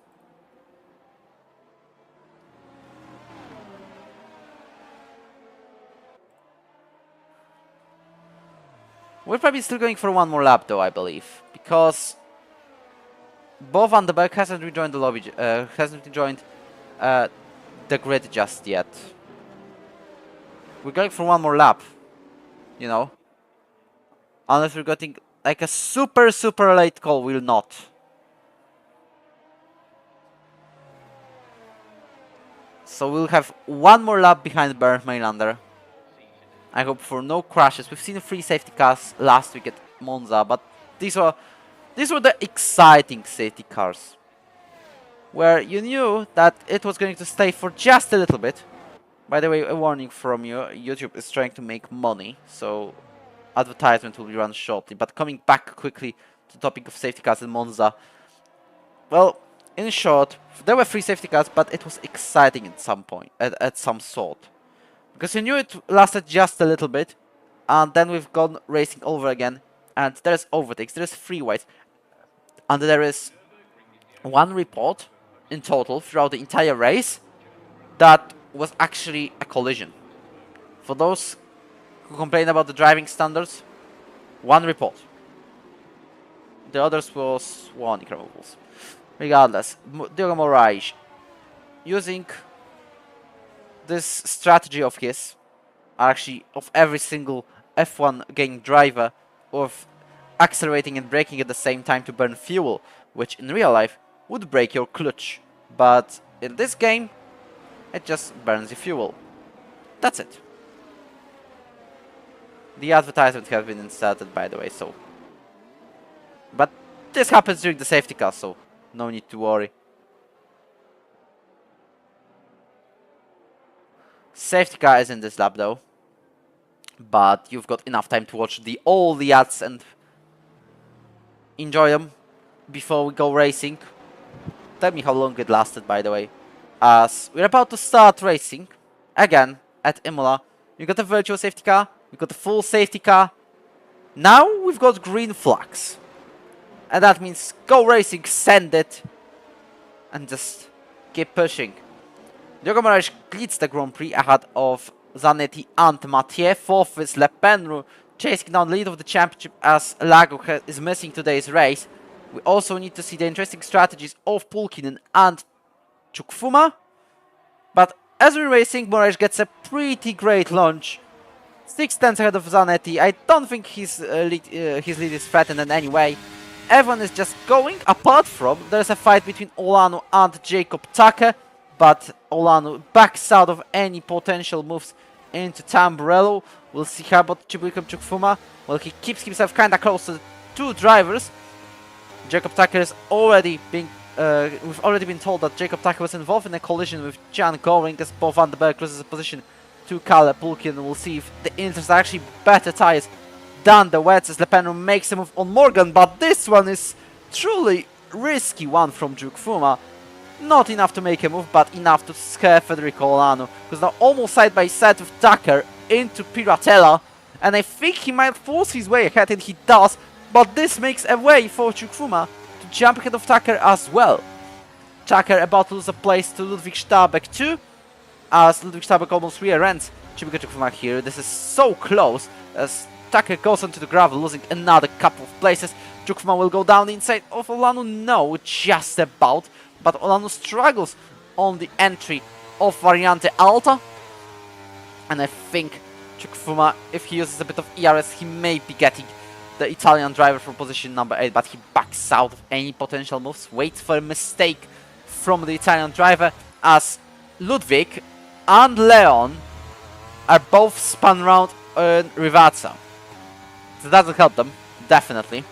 We're probably still going for one more lap though, I believe, because Bo Vandenberg hasn't rejoined the lobby, hasn't rejoined the grid just yet. We're going for one more lap, you know. Unless we're getting like a super late call, we'll not. So we'll have one more lap behind Bernd Mailander. I hope for no crashes. We've seen 3 safety cars last week at Monza, but these were the exciting safety cars, where you knew that it was going to stay for just a little bit. By the way, a warning from you: YouTube is trying to make money, so advertisement will be run shortly. But coming back quickly to the topic of safety cars in Monza, well, in short, there were 3 safety cars, but it was exciting at some point, at some sort. Because you knew it lasted just a little bit, and then we've gone racing over again, and there's overtakes, there's freeways, and there is one report in total throughout the entire race that was actually a collision. For those who complain about the driving standards, one report. The others was warning removals. Regardless, Diogo Moraes, using this strategy of his, actually of every single F1 game driver, of accelerating and braking at the same time to burn fuel, which in real life would break your clutch. But in this game, it just burns the fuel. That's it. The advertisement has been inserted, by the way, so... But this happens during the safety car, so no need to worry. Safety car is in this lap, though. But you've got enough time to watch all the ads and enjoy them before we go racing. Tell me how long it lasted, by the way. As we're about to start racing again at Imola. You got a virtual safety car, you got a full safety car. Now we've got green flags. And that means go racing, send it, and just keep pushing. Diogo Moraes leads the Grand Prix ahead of Zanetti and Mathieu. Fourth is Le Penru, chasing down the lead of the championship as Lago is missing today's race. We also need to see the interesting strategies of Pulkkinen and Chukwuma. But as we're racing, Moraes gets a pretty great launch. 6 tenths ahead of Zanetti. I don't think his lead is threatened in any way. Everyone is just going, apart from there's a fight between Olano and Jacob Tucker. But Olano backs out of any potential moves into Tamburello. We'll see how about Chukwuma. Well, he keeps himself kinda close to the two drivers. Jacob Tucker is already being... we've already been told that Jacob Tucker was involved in a collision with Jan Goring as Bo van den Berg loses a position to Kalle Pulkkinen. We'll see if the Inters are actually better tires than the wets as Le Penru makes a move on Morgan. But this one is truly risky one from Chukwuma. Not enough to make a move, but enough to scare Federico Olano, who's now almost side by side with Tucker into Piratella. And I think he might force his way ahead, and he does. But this makes a way for Chukwuma to jump ahead of Tucker as well. Tucker about to lose a place to Ludwig Stabek too, as Ludwig Stabek almost rear-ends Chukwuma here. This is so close as Tucker goes onto the gravel, losing another couple of places. Chukwuma will go down the inside of Olano. No, just about. But Olano struggles on the entry of Variante Alta. And I think Chukwuma, if he uses a bit of ERS, he may be getting the Italian driver for position number 8. But he backs out of any potential moves, waits for a mistake from the Italian driver, as Ludwig and Leon are both spun round in Rivazza. So that doesn't help them, definitely.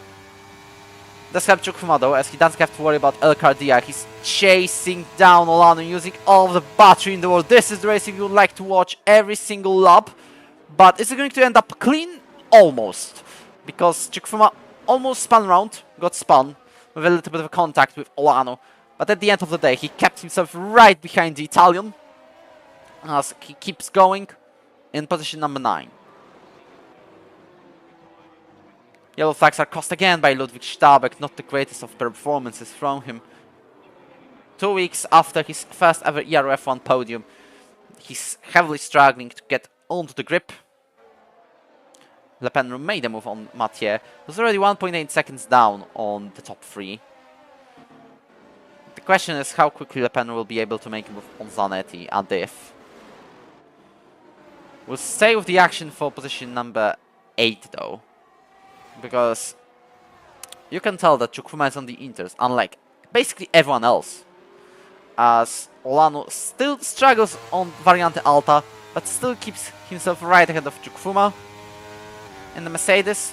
Does help Chukwuma though, as he doesn't have to worry about El Cardia. He's chasing down Olano using all of the battery in the world. This is the racing you would like to watch every single lap. But is it going to end up clean? Almost. Because Chukwuma almost spun round, got spun with a little bit of a contact with Olano. But at the end of the day, he kept himself right behind the Italian, as he keeps going in position number 9. Yellow flags are crossed again by Ludwig Stabek, not the greatest of performances from him. 2 weeks after his first ever Ero F1 podium, he's heavily struggling to get onto the grip. Le Penru made a move on Mathieu, who's already 1.8 seconds down on the top 3. The question is how quickly Le Penru will be able to make a move on Zanetti, and if. We'll stay with the action for position number 8 though. Because you can tell that Chukwuma is on the Inters, unlike basically everyone else. As Olano still struggles on Variante Alta, but still keeps himself right ahead of Chukwuma. In the Mercedes,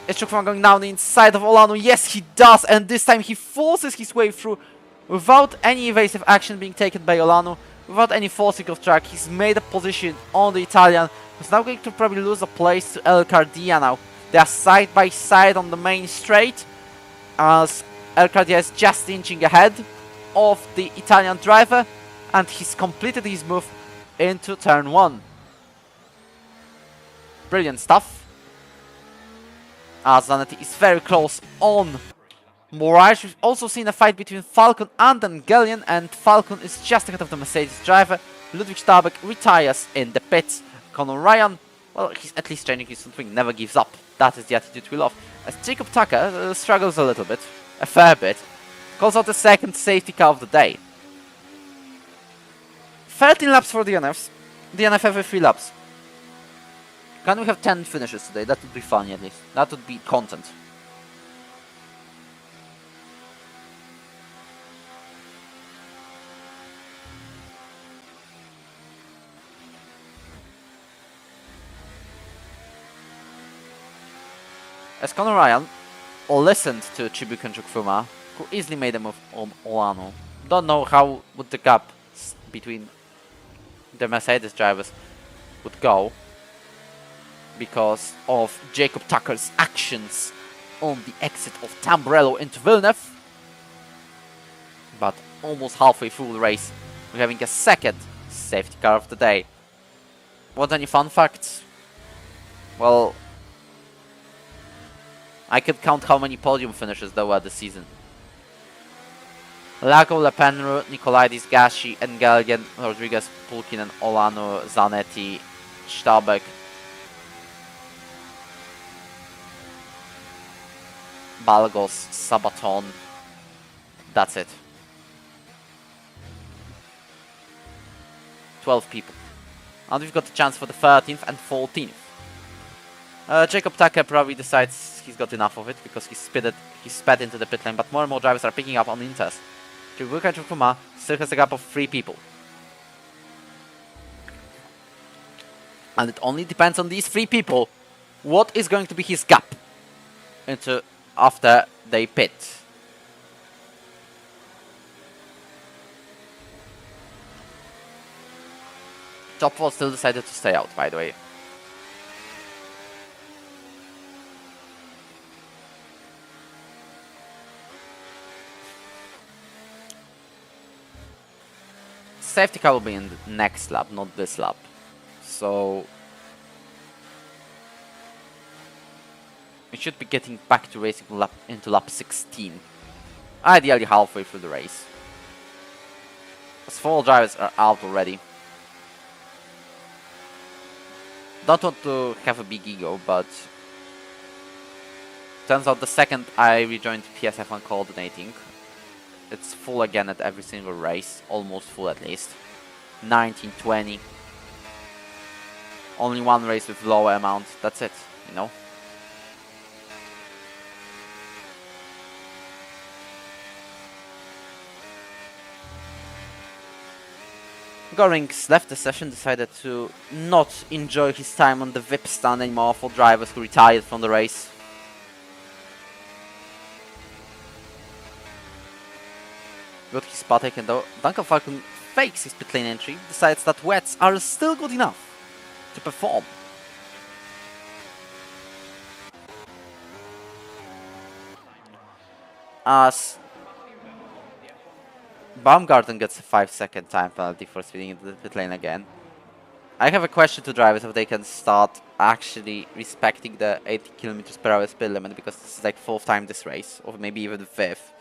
is Chukwuma going down the inside of Olano? Yes, he does, and this time he forces his way through without any evasive action being taken by Olano, without any forcing of track. He's made a position on the Italian, who's now going to probably lose a place to El Cardia now. They are side by side on the main straight, as El Cardia is just inching ahead of the Italian driver, and he's completed his move into turn 1. Brilliant stuff. As Zanetti is very close on Mirage, we've also seen a fight between Falcon and Angelian, and Falcon is just ahead of the Mercedes driver. Ludwig Starbeck retires in the pits. Conor Ryan, well, he's at least training his something, never gives up. That is the attitude we love. As Jacob Tucker struggles a little bit, a fair bit, calls out the second safety car of the day. 13 laps for DNFs. DNF every 3 laps. Can we have 10 finishes today? That would be funny at least. That would be content. As Conor Ryan listened to Chibuka and Chukwuma, who easily made a move on Olano. Don't know how would the gap between the Mercedes drivers would go because of Jacob Tucker's actions on the exit of Tamburello into Villeneuve. But almost halfway through the race, we're having a second safety car of the day. What any fun facts? Well, I could count how many podium finishes there were this season. Lago, Lepenru, Nikolaidis, Gashi, Engelian, Rodriguez, Pulkinen, Olano, Zanetti, Starbeck. Balgos, Sabaton. That's it. 12 people. And we've got a chance for the 13th and 14th. Jacob Tucker probably decides he's got enough of it because he sped into the pit lane, but more and more drivers are picking up on Inters. Chibuka Chukuma still has a gap of 3 people. And it only depends on these 3 people what is going to be his gap into after they pit. Top 4 still decided to stay out, by the way. Safety car will be in the next lap, not this lap. So we should be getting back to racing into lap 16. Ideally halfway through the race. As 4 drivers are out already. Don't want to have a big ego, but turns out the second I rejoined PS F1 coordinating, it's full again at every single race, almost full at least. 19, 20. Only 1 race with lower amount, that's it, you know. Gorings left the session, decided to not enjoy his time on the VIP stand anymore for drivers who retired from the race. Got his spot taken though. Duncan Falcon fakes his pit lane entry, decides that wets are still good enough to perform. As Baumgarten gets a 5-second time penalty for speeding into the pit lane again. I have a question to drivers if they can start actually respecting the 80 km/h speed limit, because this is like 4th time this race, or maybe even the 5th.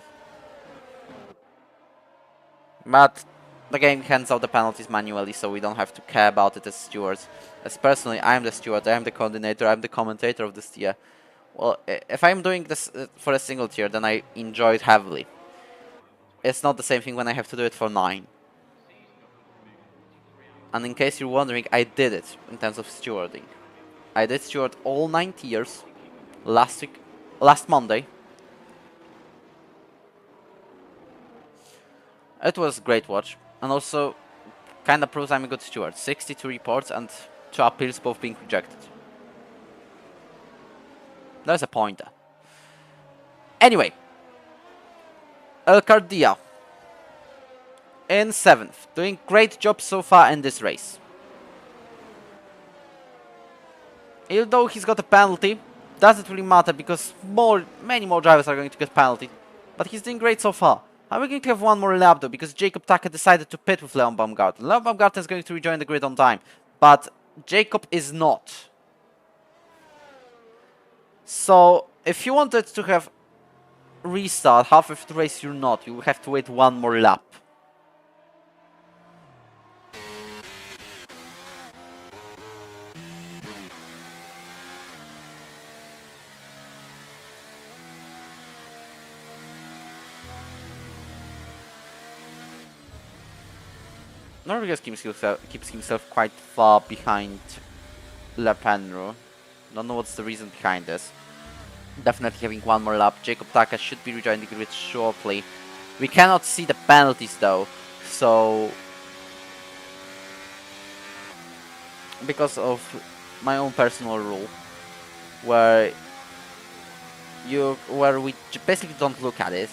But the game hands out the penalties manually, so we don't have to care about it as stewards. As personally, I am the steward, I am the coordinator, I am the commentator of this tier. Well, if I'm doing this for a single tier, then I enjoy it heavily. It's not the same thing when I have to do it for 9. And in case you're wondering, I did it in terms of stewarding. I did steward all 9 tiers last Monday. It was a great watch, and also kinda proves I'm a good steward. 62 reports and 2 appeals, both being rejected. There's a pointer. Anyway, El Cardia in 7th, doing great job so far in this race. Even though he's got a penalty, doesn't really matter because many more drivers are going to get penalty. But he's doing great so far. Are we going to have one more lap though, because Jacob Tucker decided to pit with Leon Baumgarten. Leon Baumgarten is going to rejoin the grid on time, but Jacob is not. So if you wanted to have restart halfway through the race, you're not. You will have to wait one more lap. Norvegas keeps himself quite far behind Le Penro. Don't know what's the reason behind this. Definitely having one more lap. Jacob Taka should be rejoining the grid shortly. We cannot see the penalties though, so because of my own personal rule, where we basically don't look at it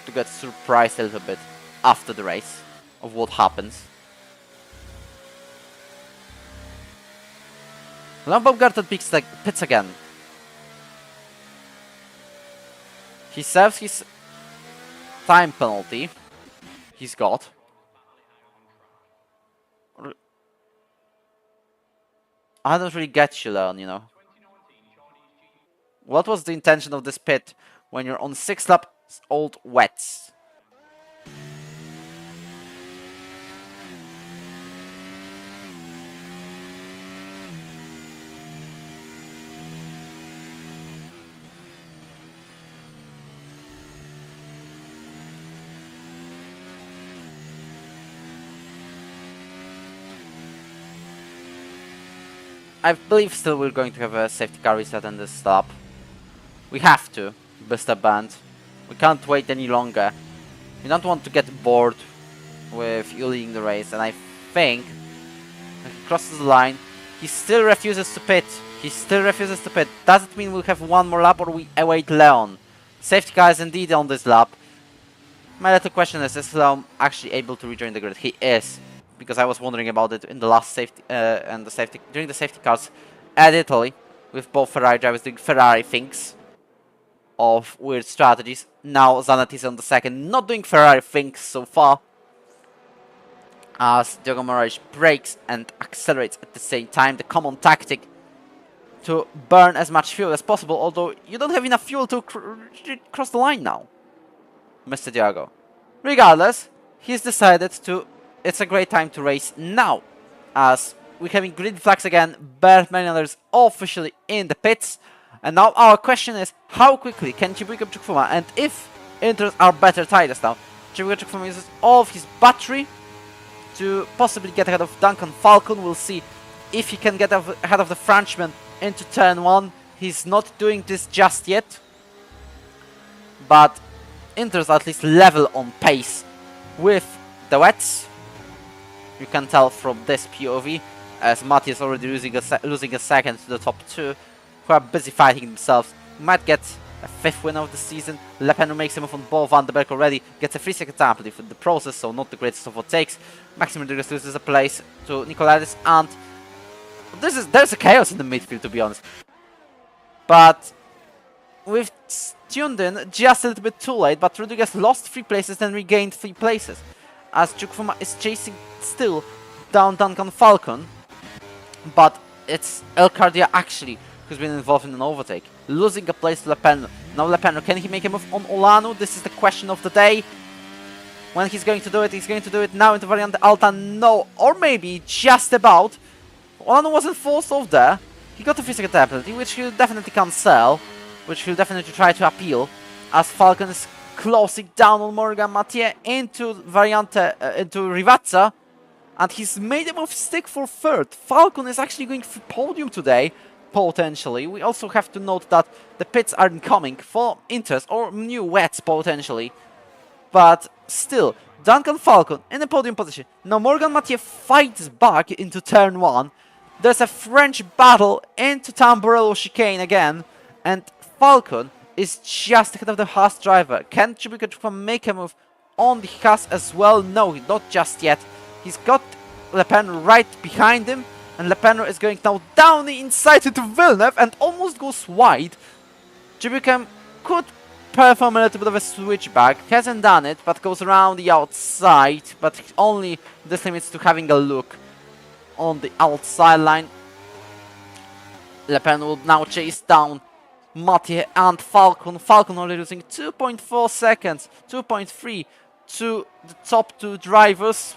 to get surprised a little bit after the race of what happens. Baumgarten pits again. He serves his time penalty. He's got. I don't really get you, Leon, you know. What was the intention of this pit when you're on 6 laps old wets? I believe still we're going to have a safety car reset in this lap. We have to, Mr. Band. We can't wait any longer. We don't want to get bored with you leading the race, and I think he crosses the line. He still refuses to pit. He still refuses to pit. Does it mean we'll have one more lap or we await Leon? Safety car is indeed on this lap. My little question is Leon actually able to rejoin the grid? He is. Because I was wondering about it in the last safety during the safety cars at Italy, with both Ferrari drivers doing Ferrari things of weird strategies. Now Zanetti is on the second, not doing Ferrari things so far, as Diogo Moraes brakes and accelerates at the same time. The common tactic to burn as much fuel as possible, although you don't have enough fuel to cross the line now, Mr. Diogo. Regardless, he's decided to. It's a great time to race now, as we're having green flags again. Bert Manuel is officially in the pits, and now our question is, how quickly can Chibuika Chukwuma, and if Inters are better tires now, Chibuika Chukwuma uses all of his battery to possibly get ahead of Duncan Falcon. We'll see if he can get ahead of the Frenchman into turn 1. He's not doing this just yet, but Inters at least level on pace with the wets. You can tell from this POV, as Matti is already losing a second to the top 2, who are busy fighting themselves. Might get a 5th win of the season. Le Pen makes a move on Bo van den Berg already, gets a 3-second penalty for the process, so not the greatest of what takes. Maxim Rodriguez loses a place to Nicolaitis, and there's a chaos in the midfield, to be honest. But we've tuned in just a little bit too late, but Rodriguez lost 3 places, then regained 3 places, as Chukwuma is chasing still down Duncan Falcon, but it's El Cardia actually who's been involved in an overtake, losing a place to Le Pen. Now Le Pen, can he make a move on Olano? This is the question of the day. When he's going to do it, he's going to do it now into Variante Alta, no, or maybe just about. Olano wasn't forced off there. He got a 3-second penalty, which he'll definitely cancel, which he'll definitely try to appeal, as Falcon is closing down on Morgan Mathieu into into Rivazza, and he's made him off stick for 3rd. Falcon is actually going for podium today, potentially. We also have to note that the pits are incoming for Inters, or new wets potentially, but still, Duncan Falcon in the podium position. Now Morgan Mathieu fights back into turn 1. There's a French battle into Tamburello chicane again, and Falcon is just ahead of the Haas driver. Can Chibuika Chukwuma make a move on the Haas as well? No, not just yet. He's got Le Pen right behind him, and Le Pen is going now down the inside into Villeneuve and almost goes wide. Chibuika could perform a little bit of a switchback, hasn't done it, but goes around the outside, but only this limits to having a look on the outside line. Le Pen will now chase down Mathieu and Falcon. Falcon only losing 2.4 seconds, 2.3 to the top two drivers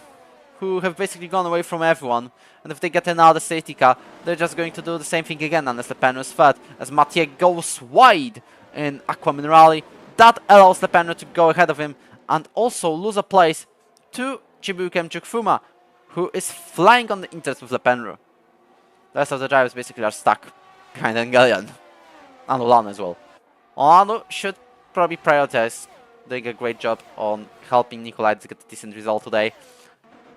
who have basically gone away from everyone. And if they get another safety car, they're just going to do the same thing again unless Lepeno is third. As Mathieu goes wide in Aqua Minerali, that allows Lepeno to go ahead of him and also lose a place to Chibukem Chukwuma, who is flying on the inters with Lepeno. The rest of the drivers basically are stuck behind Engelian. And Olano as well. Olano should probably prioritize doing a great job on helping Nikolai to get a decent result today,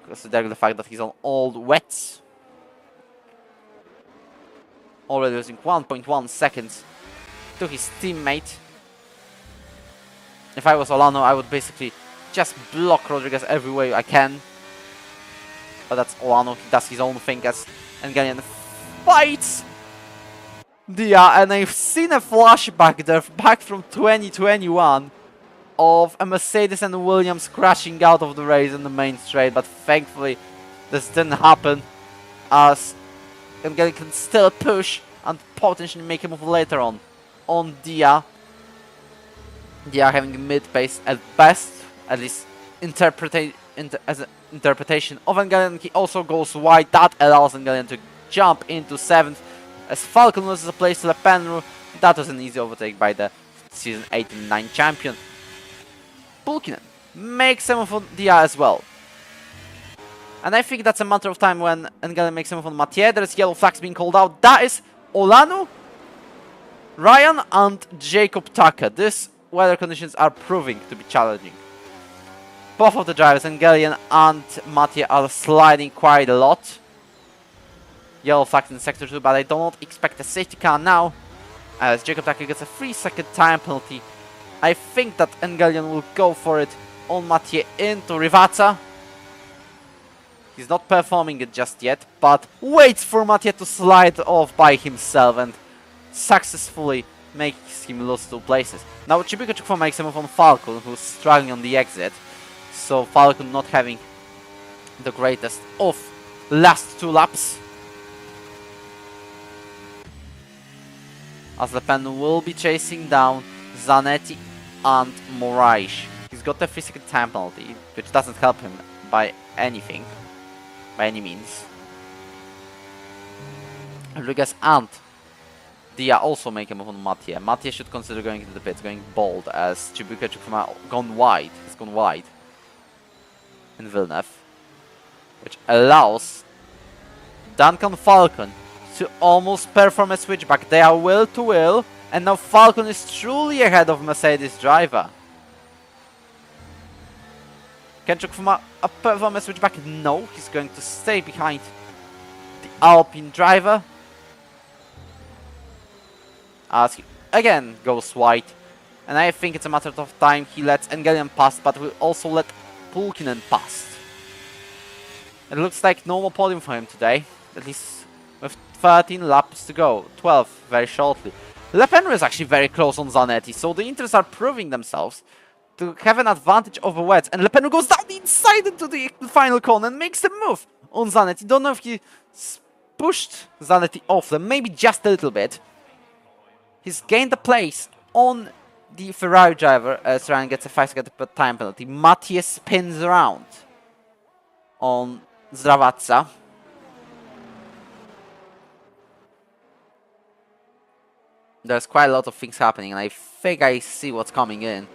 considering the fact that he's on old wets. Already losing 1.1 seconds to his teammate. If I was Olano, I would basically just block Rodriguez every way I can. But that's Olano, he does his own thing as Engelian fights Dia, and I've seen a flashback there back from 2021 of a Mercedes and Williams crashing out of the race in the main straight, but thankfully this didn't happen, as Engelian can still push and potentially make a move later on Dia. Dia having mid pace at best, at least as an interpretation of Engelian. He also goes wide, that allows Engelian to jump into 7th. As Falcon loses a place to Lepeno, that was an easy overtake by the Season 8 and 9 champion. Pulkkinen makes a move on Dia as well. And I think that's a matter of time when Engelian makes a move on Mathieu. There is yellow flags being called out. That is Olano, Ryan and Jacob Tucker. These weather conditions are proving to be challenging. Both of the drivers, Engelian and Mathieu, are sliding quite a lot. Yellow flags in Sector 2, but I do not expect a safety car now, as Jacob Tucker gets a 3-second time penalty. I think that Engelian will go for it on Mathieu into Rivazza. He's not performing it just yet, but waits for Mathieu to slide off by himself and successfully makes him lose 2 places. Now Chibuka Chukwuma makes a move on Falcon, who's struggling on the exit, so Falcon not having the greatest of last 2 laps. As Lepeno will be chasing down Zanetti and Moraes. He's got a 3-second time penalty, which doesn't help him by anything, by any means. Rodriguez and Dia also make a move on Mathieu. Mathieu should consider going into the pits, going bold, as Chibuka Chukwuma gone wide. He's gone wide in Villeneuve, which allows Duncan Falcon to almost perform a switchback. They are will to will, and now Falcon is truly ahead of Mercedes driver. Can Chukwuma perform a switchback? No, he's going to stay behind the Alpine driver, as he again goes wide. And I think it's a matter of time he lets Engelian pass, but will also let Pulkkinen pass. It looks like no more podium for him today, at least with 13 laps to go, 12 very shortly. Lepeno is actually very close on Zanetti, so the Inters are proving themselves to have an advantage over wets. And Lepeno goes down the inside into the final corner and makes the move on Zanetti. Don't know if he pushed Zanetti off them, maybe just a little bit. He's gained a place on the Ferrari driver as Ryan gets a 5-second time penalty. Mathieu spins around on Zdravazza. There's quite a lot of things happening, and I think I see what's coming in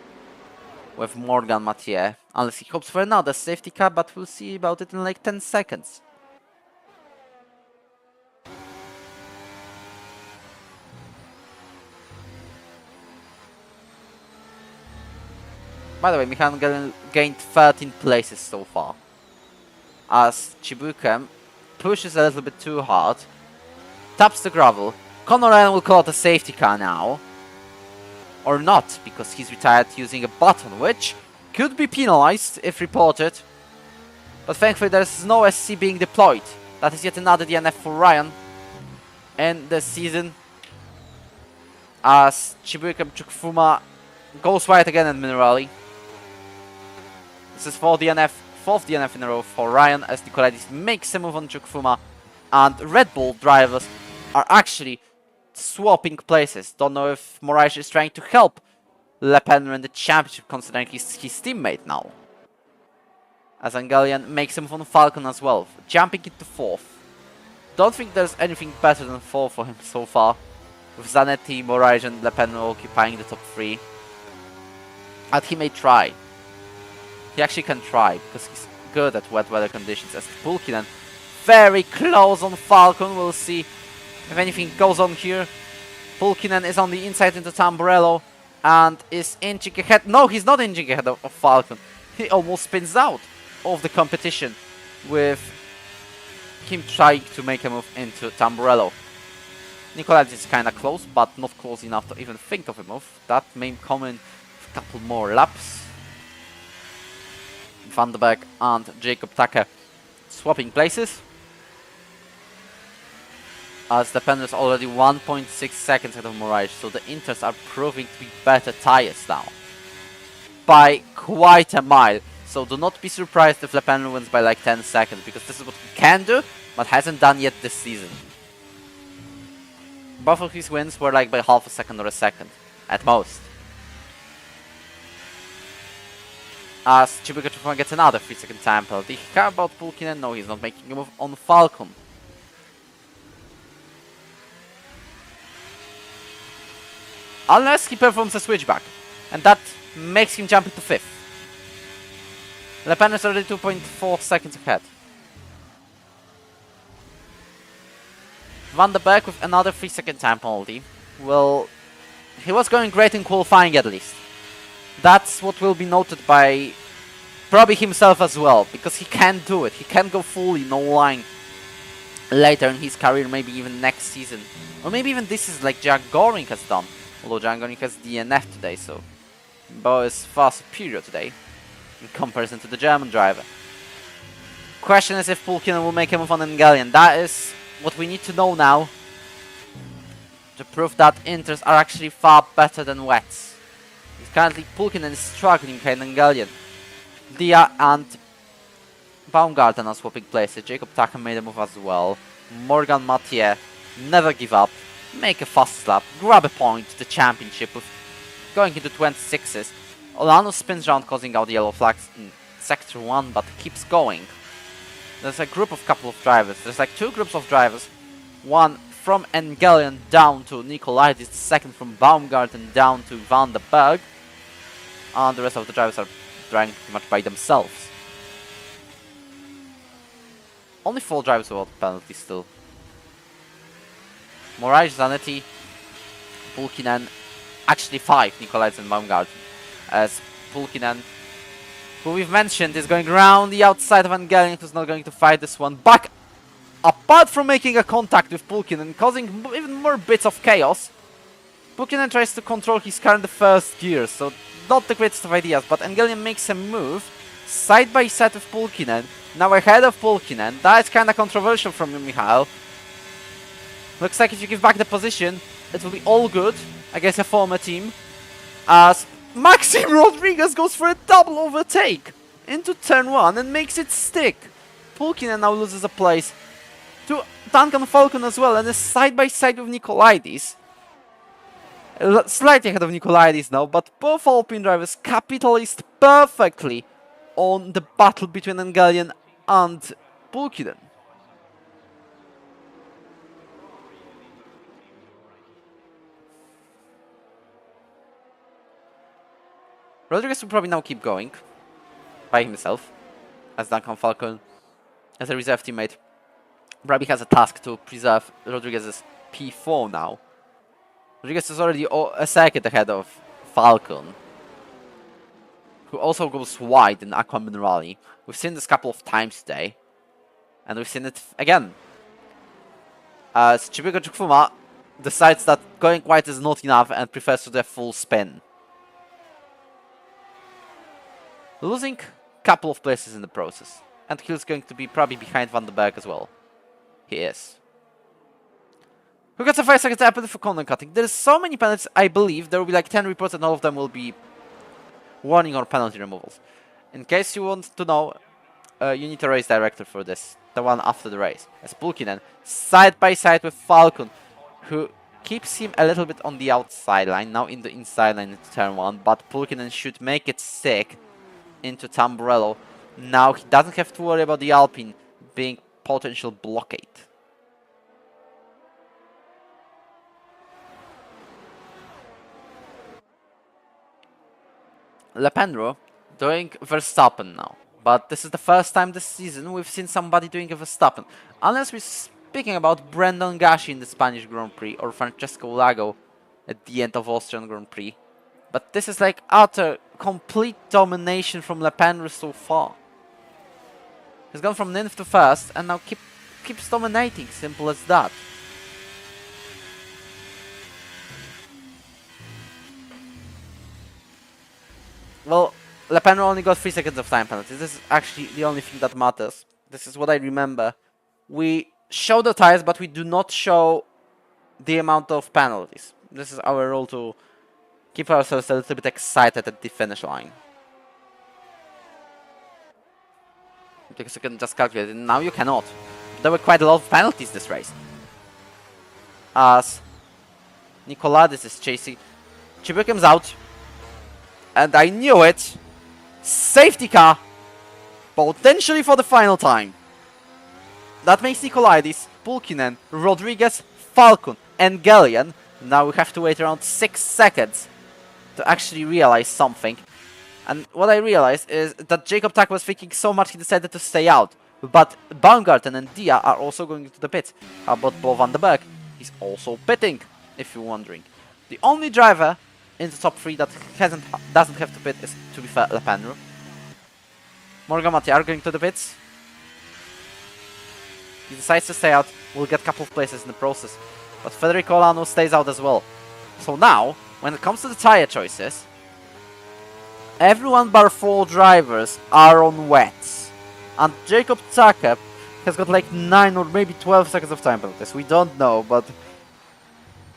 with Morgan Mathieu. Unless he hopes for another safety car, but we'll see about it in like 10 seconds. By the way, Michael gained 13 places so far, as Chibukem pushes a little bit too hard, taps the gravel. Conor Ryan will call out a safety car now, or not, because he's retired using a button, which could be penalized if reported. But thankfully there's no SC being deployed. That is yet another DNF for Ryan in the season, as Chibukem Chukwuma goes wide again in Minerali. This is 4th DNF in a row for Ryan, as Nicolaitis makes a move on Chukwuma, and Red Bull drivers are actually swapping places. Don't know if Moraes is trying to help Le Pen win the championship, considering he's his teammate now. As Angelian makes him on Falcon as well, jumping into 4th. Don't think there's anything better than 4th for him so far, with Zanetti, Moraes and Le Pen occupying the top 3. And he may try. He actually can try, because he's good at wet weather conditions. As Pulkkinen very close on Falcon, we'll see if anything goes on here. Pulkkinen is on the inside into Tamburello and is inching ahead. No, he's not inching ahead of Falcon. He almost spins out of the competition with him trying to make a move into Tamburello. Nicolaides is kinda close, but not close enough to even think of a move. That may come in a couple more laps. Van der Berg and Jacob Take swapping places. As the Pen is already 1.6 seconds ahead of Moraes, so the Inters are proving to be better tires now. By quite a mile. So do not be surprised if Le Pen wins by like 10 seconds, because this is what he can do, but hasn't done yet this season. Both of his wins were like by half a second or a second, at most. As Chibuka Chufuma gets another 3-second time penalty. How about Pulkkinen? No, he's not making a move on Falcon. Unless he performs a switchback, and that makes him jump into 5th. Le Pen is already 2.4 seconds ahead. Van der Berg with another 3-second time penalty. Well, he was going great in qualifying at least. That's what will be noted by probably himself as well, because he can do it. He can go fully no line later in his career, maybe even next season. Or maybe even this is like Jack Goring has done. Although Jack Goring has DNF today, so Bo is far superior today in comparison to the German driver. Question is if Pulkkinen will make a move on Angelian. That is what we need to know now to prove that Inters are actually far better than Wets. Currently, Pulkkinen is struggling behind Angelian. Dia and Baumgarten are swapping places. Jacob Take made a move as well. Morgan Mathieu, never give up. Make a fast lap, grab a point to the championship with going into 26s. Olano spins around, causing out yellow flags in Sector 1, but keeps going. There's a couple of drivers. There's like 2 groups of drivers. One from Angelian down to Nicolaides, the second from Baumgarten down to Van der Berg. And the rest of the drivers are driving pretty much by themselves. Only 4 drivers without penalties still. Moraes, Zanetti, Pulkkinen, actually 5, Nicolaides and Baumgarten. As Pulkkinen, who we've mentioned, is going around the outside of Angelian, who's not going to fight this one back. Apart from making a contact with Pulkkinen and causing even more bits of chaos, Pulkkinen tries to control his car in the first gear, so not the greatest of ideas, but Angelian makes a move side by side with Pulkkinen, now ahead of Pulkkinen. That is kinda controversial from you, Michael. Looks like if you give back the position, it will be all good against a former team, as Maxime Rodriguez goes for a double overtake into turn 1 and makes it stick. Pulkkinen now loses a place to Duncan Falcon as well, and is side by side with Nicolaides. Slightly ahead of Nicolaides now, but both Alpine drivers capitalized perfectly on the battle between Angelian and Pulkkinen. Rodriguez will probably now keep going by himself, as Duncan Falcon, as a reserve teammate, probably has a task to preserve Rodriguez's P4 now. Rodriguez is already a second ahead of Falcon, who also goes wide in Aquaman Rally. We've seen this a couple of times today, and we've seen it again. As Chibuka Chukfuma decides that going wide is not enough and prefers to do a full spin. Losing a couple of places in the process, and he's going to be probably behind Van der Berg as well. He is. Who gets a 5 seconds penalty for corner cutting? There's so many penalties, I believe there will be like 10 reports and all of them will be warning or penalty removals. In case you want to know, you need a race director for this, the one after the race. As Pulkkinen, side by side with Falcon, who keeps him a little bit on the outside line, now in the inside line into turn 1, but Pulkkinen should make it stick into Tamburello. Now he doesn't have to worry about the Alpine being potential blockade. Lependro doing Verstappen now. But this is the first time this season we've seen somebody doing a Verstappen. Unless we're speaking about Brandon Gashi in the Spanish Grand Prix or Francesco Lago at the end of Austrian Grand Prix. But this is like utter, complete domination from Lependro so far. He's gone from 9th to 1st and now keeps dominating, simple as that. Well, Lependro only got 3 seconds of time penalty. This is actually the only thing that matters. This is what I remember. We show the tires, but we do not show the amount of penalties. This is our role to keep ourselves a little bit excited at the finish line. Because you can just calculate it. Now you cannot. There were quite a lot of penalties this race. As Nicoladis is chasing. Chibur comes out. And I knew it. Safety car. Potentially for the final time. That makes Nicolaides, Pulkkinen, Rodriguez, Falcon and Gallian. Now we have to wait around 6 seconds to actually realize something. And what I realized is that Jacob Tak was thinking so much he decided to stay out. But Baumgarten and Dia are also going to the pits. How about Bo van den Berg? He's also pitting, if you're wondering. The only driver in the top 3 that doesn't have to pit is, to be fair, Lependro. Morgan Mathiar going to the pits. He decides to stay out. We'll get a couple of places in the process. But Federico Olano stays out as well. So now, when it comes to the tire choices, everyone but 4 drivers are on wets. And Jacob Tak has got like 9 or maybe 12 seconds of time penalties. We don't know, but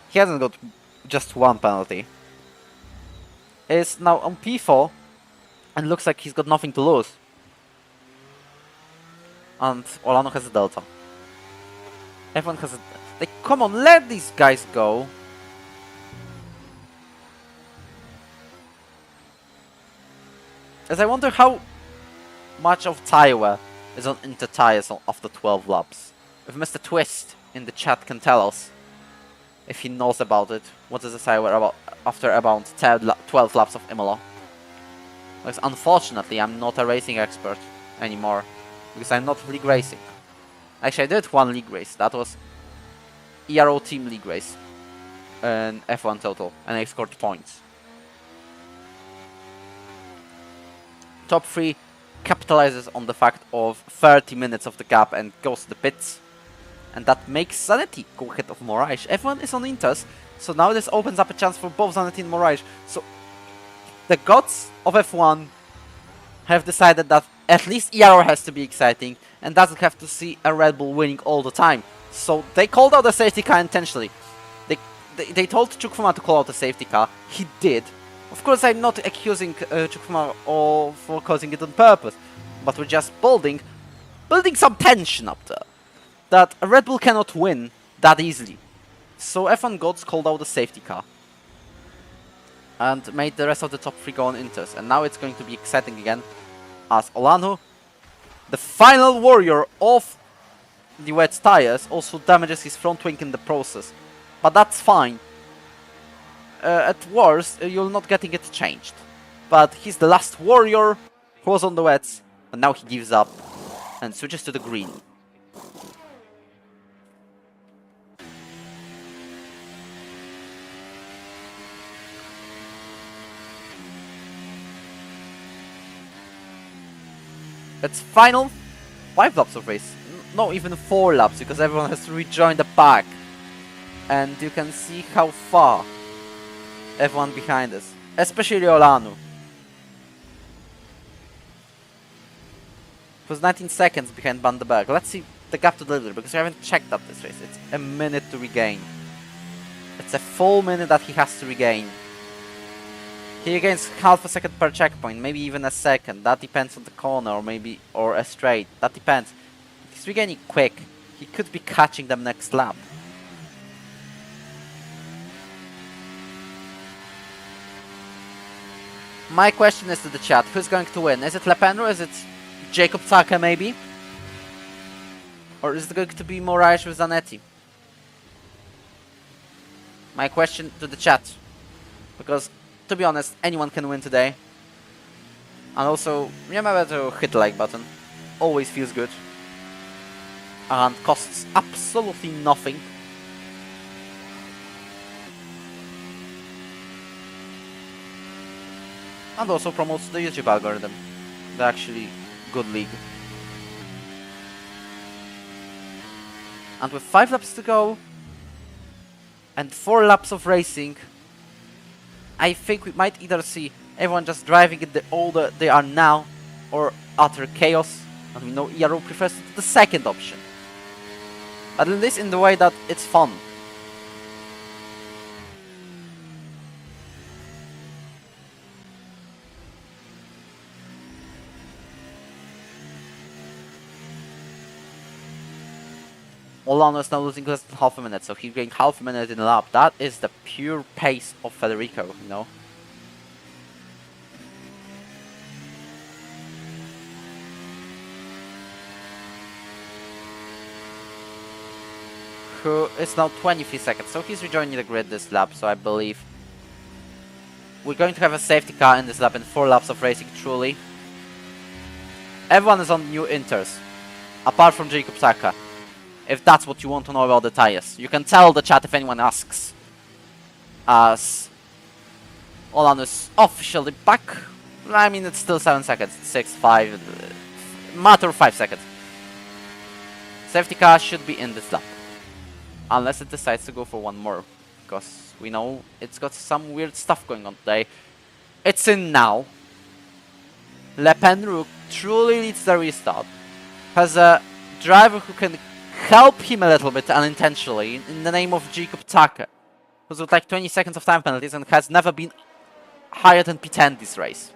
he hasn't got just 1 penalty. Is now on P4 and looks like he's got nothing to lose. And Olano has a delta. Everyone has a... Like, come on, let these guys go. As I wonder how much of tire wear is on Inter tires after 12 laps. If Mr. Twist in the chat can tell us if he knows about it, what is the tire wear about after about 12 laps of Imola. Because unfortunately I'm not a racing expert anymore, because I'm not league racing. Actually I did 1 league race, that was Ero team league race in F1 total, and I scored points. Top 3 capitalizes on the fact of 30 minutes of the gap and goes to the pits. And that makes Zanetti go ahead of Moraes. Everyone is on Inters, so now this opens up a chance for both Zanetti and Moraes. So the gods of F1 have decided that at least Ero has to be exciting and doesn't have to see a Red Bull winning all the time. So they called out a safety car intentionally. They told Chukwuma to call out a safety car. He did. Of course, I'm not accusing Chukwuma for causing it on purpose, but we're just building some tension up there. That a Red Bull cannot win that easily. So F1 gods called out the safety car. And made the rest of the top 3 go on Inters. And now it's going to be exciting again. As Olano, the final warrior of the wet tires, also damages his front wing in the process. But that's fine. At worst, you're not getting it changed. But he's the last warrior who was on the wets. And now he gives up and switches to the green. It's final 5 laps of race. No, even 4 laps, because everyone has to rejoin the pack. And you can see how far everyone behind us, especially Olano. It was 19 seconds behind Van den Berg. Let's see the gap to the leader, because we haven't checked up this race. It's a minute to regain. It's a full minute that he has to regain. He regains half a second per checkpoint, maybe even a second. That depends on the corner, or a straight. That depends. If he's regaining quick, he could be catching them next lap. My question is to the chat, who's going to win? Is it Lepenro? Is it Jacob Taka maybe? Or is it going to be Moraes with Zanetti? My question to the chat. Because, to be honest, anyone can win today. And also, remember to hit the like button. Always feels good. And costs absolutely nothing. And also promotes the YouTube algorithm. The actually good league. And with 5 laps to go, and 4 laps of racing, I think we might either see everyone just driving in the order they are now, or utter chaos, and we know Ero prefers the second option. But at least in the way that it's fun. Olano is now losing less than half a minute, so he's getting half a minute in a lap. That is the pure pace of Federico, you know. Who is now 23 seconds, so he's rejoining the grid this lap, so I believe we're going to have a safety car in this lap in 4 laps of racing, truly. Everyone is on new inters, apart from Jacob Saka. If that's what you want to know about the tires. You can tell the chat if anyone asks. As Olan is officially back. I mean, it's still 7 seconds. 6, 5. Matter of 5 seconds. Safety car should be in this lap. Unless it decides to go for one more. Because we know it's got some weird stuff going on today. It's in now. Lepenro truly leads the restart. Has a driver who can help him a little bit unintentionally in the name of Jacob Taka, who's with like 20 seconds of time penalties and has never been higher than P10 this race.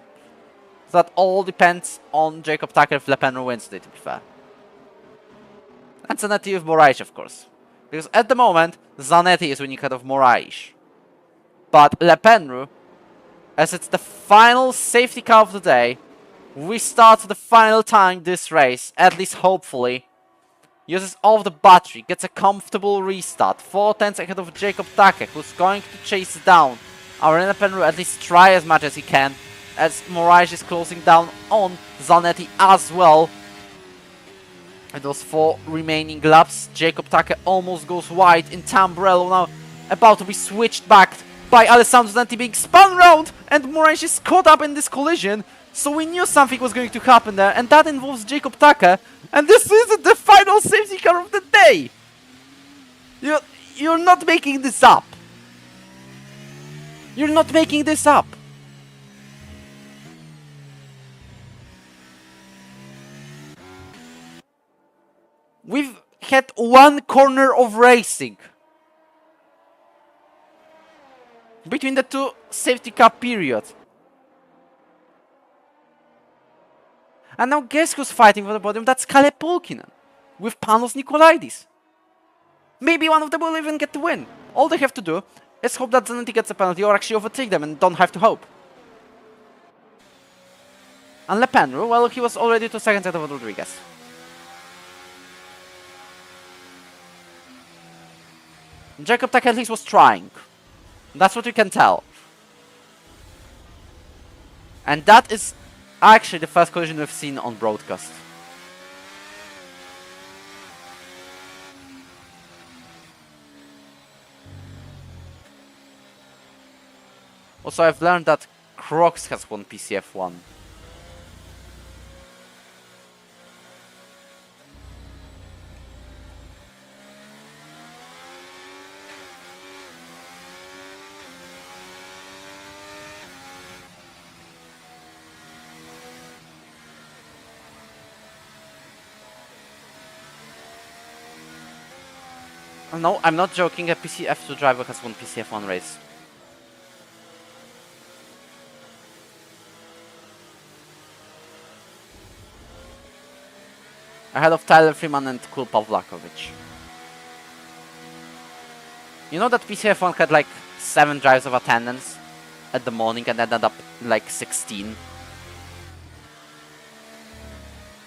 So that all depends on Jacob Taka if Lepenro wins today, to be fair. And Zanetti with Moraes, of course. Because at the moment, Zanetti is winning ahead of Moraes. But Lepenro, as it's the final safety car of the day, restarts for the final time this race, at least hopefully. Uses all of the battery, gets a comfortable restart, 4 tenths ahead of Jacob Taka, who's going to chase down our Lepenro, at least try as much as he can, as Moraes is closing down on Zanetti as well. And those 4 remaining laps, Jacob Taka almost goes wide in Tamburello, now about to be switched back by Alessandro Zanetti being spun round, and Moraes is caught up in this collision. So we knew something was going to happen there, and that involves Jacob Taka. And this isn't the final safety car of the day! You're not making this up! You're not making this up! We've had 1 corner of racing between the 2 safety car periods. And now guess who's fighting for the podium? That's Kalle Pulkkinen with Panos Nikolaidis. Maybe one of them will even get the win. All they have to do is hope that Zanetti gets a penalty or actually overtake them and don't have to hope. And Lepenro, well, he was already 2 seconds ahead of Rodriguez. Jacob Taka at least was trying. That's what you can tell. And that is actually the first collision we've seen on broadcast. Also, I've learned that Crocs has won PCF1. No, I'm not joking, a PCF2 driver has won PCF1 race. Ahead of Tyler Freeman and Kul Pawlakovic. You know that PCF1 had like 7 drives of attendance? at the morning and ended up like 16.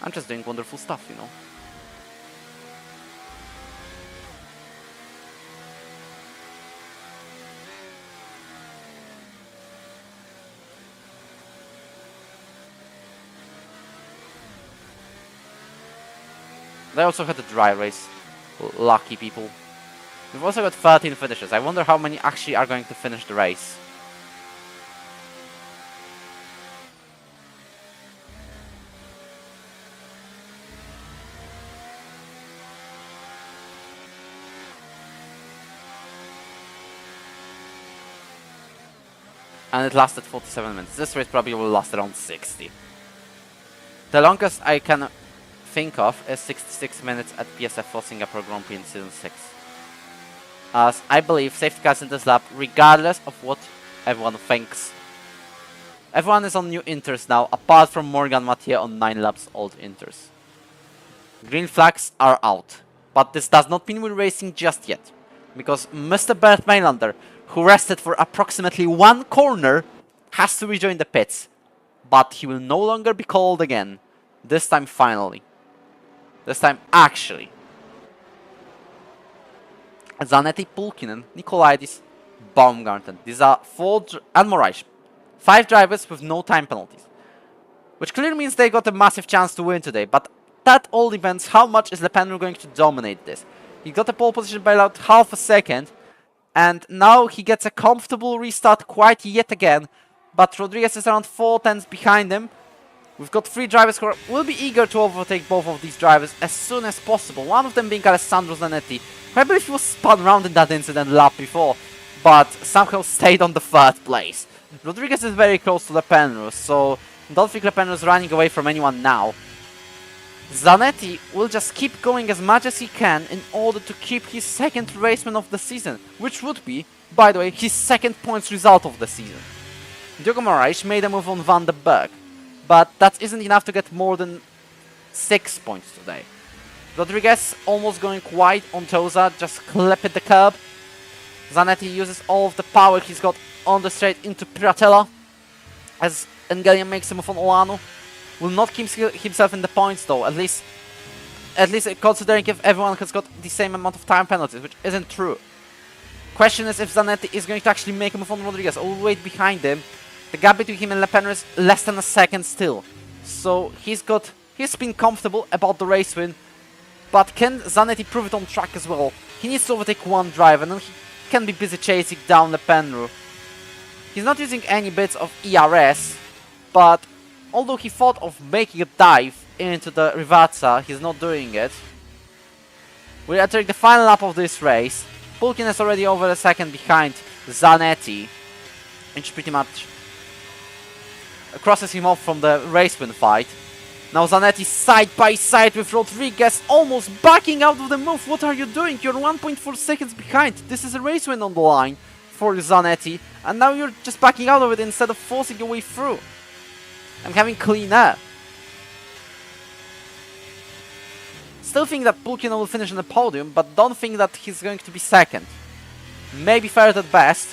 I'm just doing wonderful stuff, you know. They also had a dry race. Lucky people. We've also got 13 finishes. I wonder how many actually are going to finish the race. And it lasted 47 minutes. This race probably will last around 60. The longest I can think of is 66 minutes at PSF4 Singapore Grand Prix in Season 6. As I believe safety cars in this lap, regardless of what everyone thinks. Everyone is on new inters now, apart from Morgan Mathieu on 9 laps old inters. Green flags are out, but this does not mean we're racing just yet. Because Mr. Bert Maylander, who rested for approximately 1 corner, has to rejoin the pits. But he will no longer be called again. This time finally. This time actually. Zanetti, Pulkkinen, Nikolaidis, Baumgarten. These are and Moraes. 5 drivers with no time penalties. Which clearly means they got a massive chance to win today. But that all depends how much is Lepenu going to dominate this. He got a pole position by about half a second. And now he gets a comfortable restart quite yet again. But Rodriguez is around 4 tenths behind him. We've got 3 drivers who will be eager to overtake both of these drivers as soon as possible. One of them being Alessandro Zanetti, who I believe he was spun around in that incident lap before, but somehow stayed on the 3rd place. Rodriguez is very close to Lepenu, so don't think Lepenu is running away from anyone now. Zanetti will just keep going as much as he can in order to keep his 2nd race win of the season, which would be, by the way, his 2nd points result of the season. Diogo Moraes made a move on Van der Berg, but that isn't enough to get more than 6 points today. Rodriguez almost going wide on Toza, just clipped the curb. Zanetti uses all of the power he's got on the straight into Pratella, as Engelian makes a move on Oano. Will not keep himself in the points though, at least considering if everyone has got the same amount of time penalties, which isn't true. Question is if Zanetti is going to actually make a move on Rodriguez or wait behind him. The gap between him and Lepenu is less than a second still. So he's been comfortable about the race win. But can Zanetti prove it on track as well? He needs to overtake 1 driver and then he can be busy chasing down Lepenu. He's not using any bits of ERS, but although he thought of making a dive into the Rivazza, he's not doing it. We're entering the final lap of this race. Pulkkinen is already over a second behind Zanetti, which pretty much crosses him off from the race win fight. Now Zanetti side by side with Rodriguez, almost backing out of the move. What are you doing? You're 1.4 seconds behind. This is a race win on the line for Zanetti, and now you're just backing out of it instead of forcing your way through. I'm having clean air. Still think that Pulkkinen will finish on the podium, but don't think that he's going to be 2nd. Maybe 3rd at best.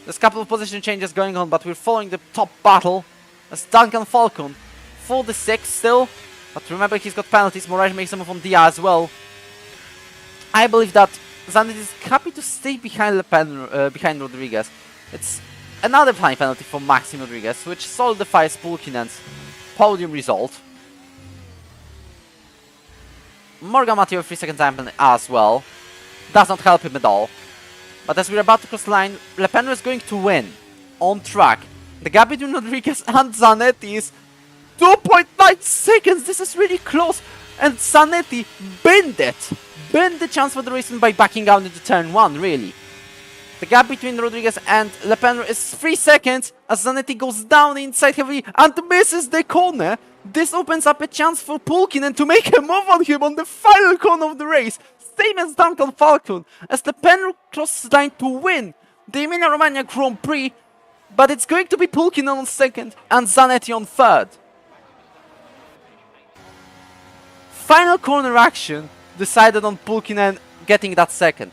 There's a couple of position changes going on, but we're following the top battle as Duncan Falcon 46 still. But remember, he's got penalties. Moraes makes a move on Dia as well. I believe that Zanetti is happy to stay behind behind Rodriguez. It's another time penalty for Maxime Rodriguez, which solidifies Pulkkinen's podium result. Morgan Mathieu 3-second time penalty as well. Does not help him at all. But as we're about to cross the line, Lepenu is going to win on track. The gap between Rodriguez and Zanetti is 2.9 seconds. This is really close. And Zanetti binned it. Binned the chance for the race by backing out into turn 1, really. The gap between Rodriguez and Lepenu is 3 seconds as Zanetti goes down inside heavily and misses the corner. This opens up a chance for Pulkkinen to make a move on him on the final corner of the race. Same as Duncan Falcon, as Lepenu crosses the line to win the Emilia-Romagna Grand Prix, but it's going to be Pulkkinen on 2nd and Zanetti on 3rd. Final corner action decided on Pulkkinen getting that 2nd.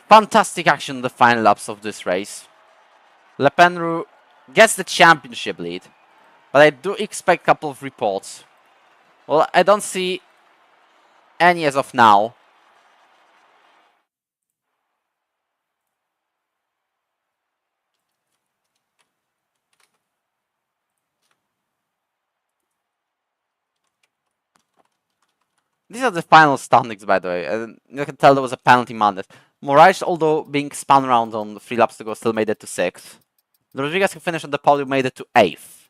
Fantastic action in the final laps of this race. Lepenru gets the championship lead, but I do expect a couple of reports. Well, I don't see any as of now. These are the final standings, by the way. And you can tell there was a penalty madness. Moraes, although being spun around on 3 laps to go, still made it to 6th. Rodriguez, who finished on the podium, made it to 8th.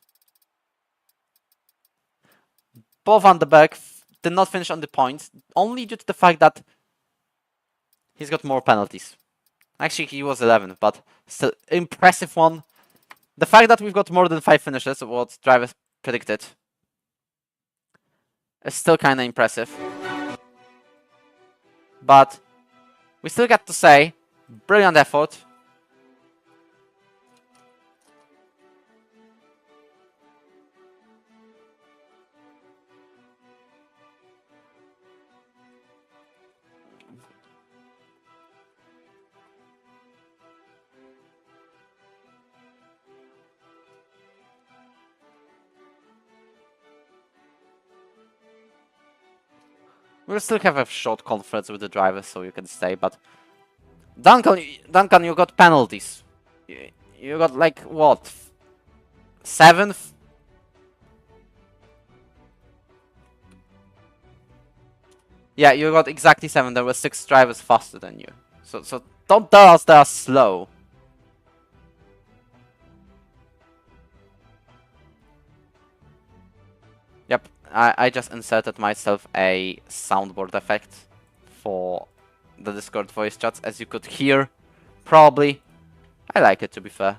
Both Van der Berg did not finish on the points, only due to the fact that he's got more penalties. Actually, he was 11th, but still impressive one. The fact that we've got more than 5 finishes, what drivers predicted, is still kind of impressive. But we still got to say, brilliant effort. We'll still have a short conference with the drivers, so you can stay, but Duncan, you got penalties. You got like what? 7th? Yeah, you got exactly 7. There were 6 drivers faster than you. So don't tell us they are slow. Yep, I just inserted myself a soundboard effect for the Discord voice chats, as you could hear. Probably. I like it, to be fair.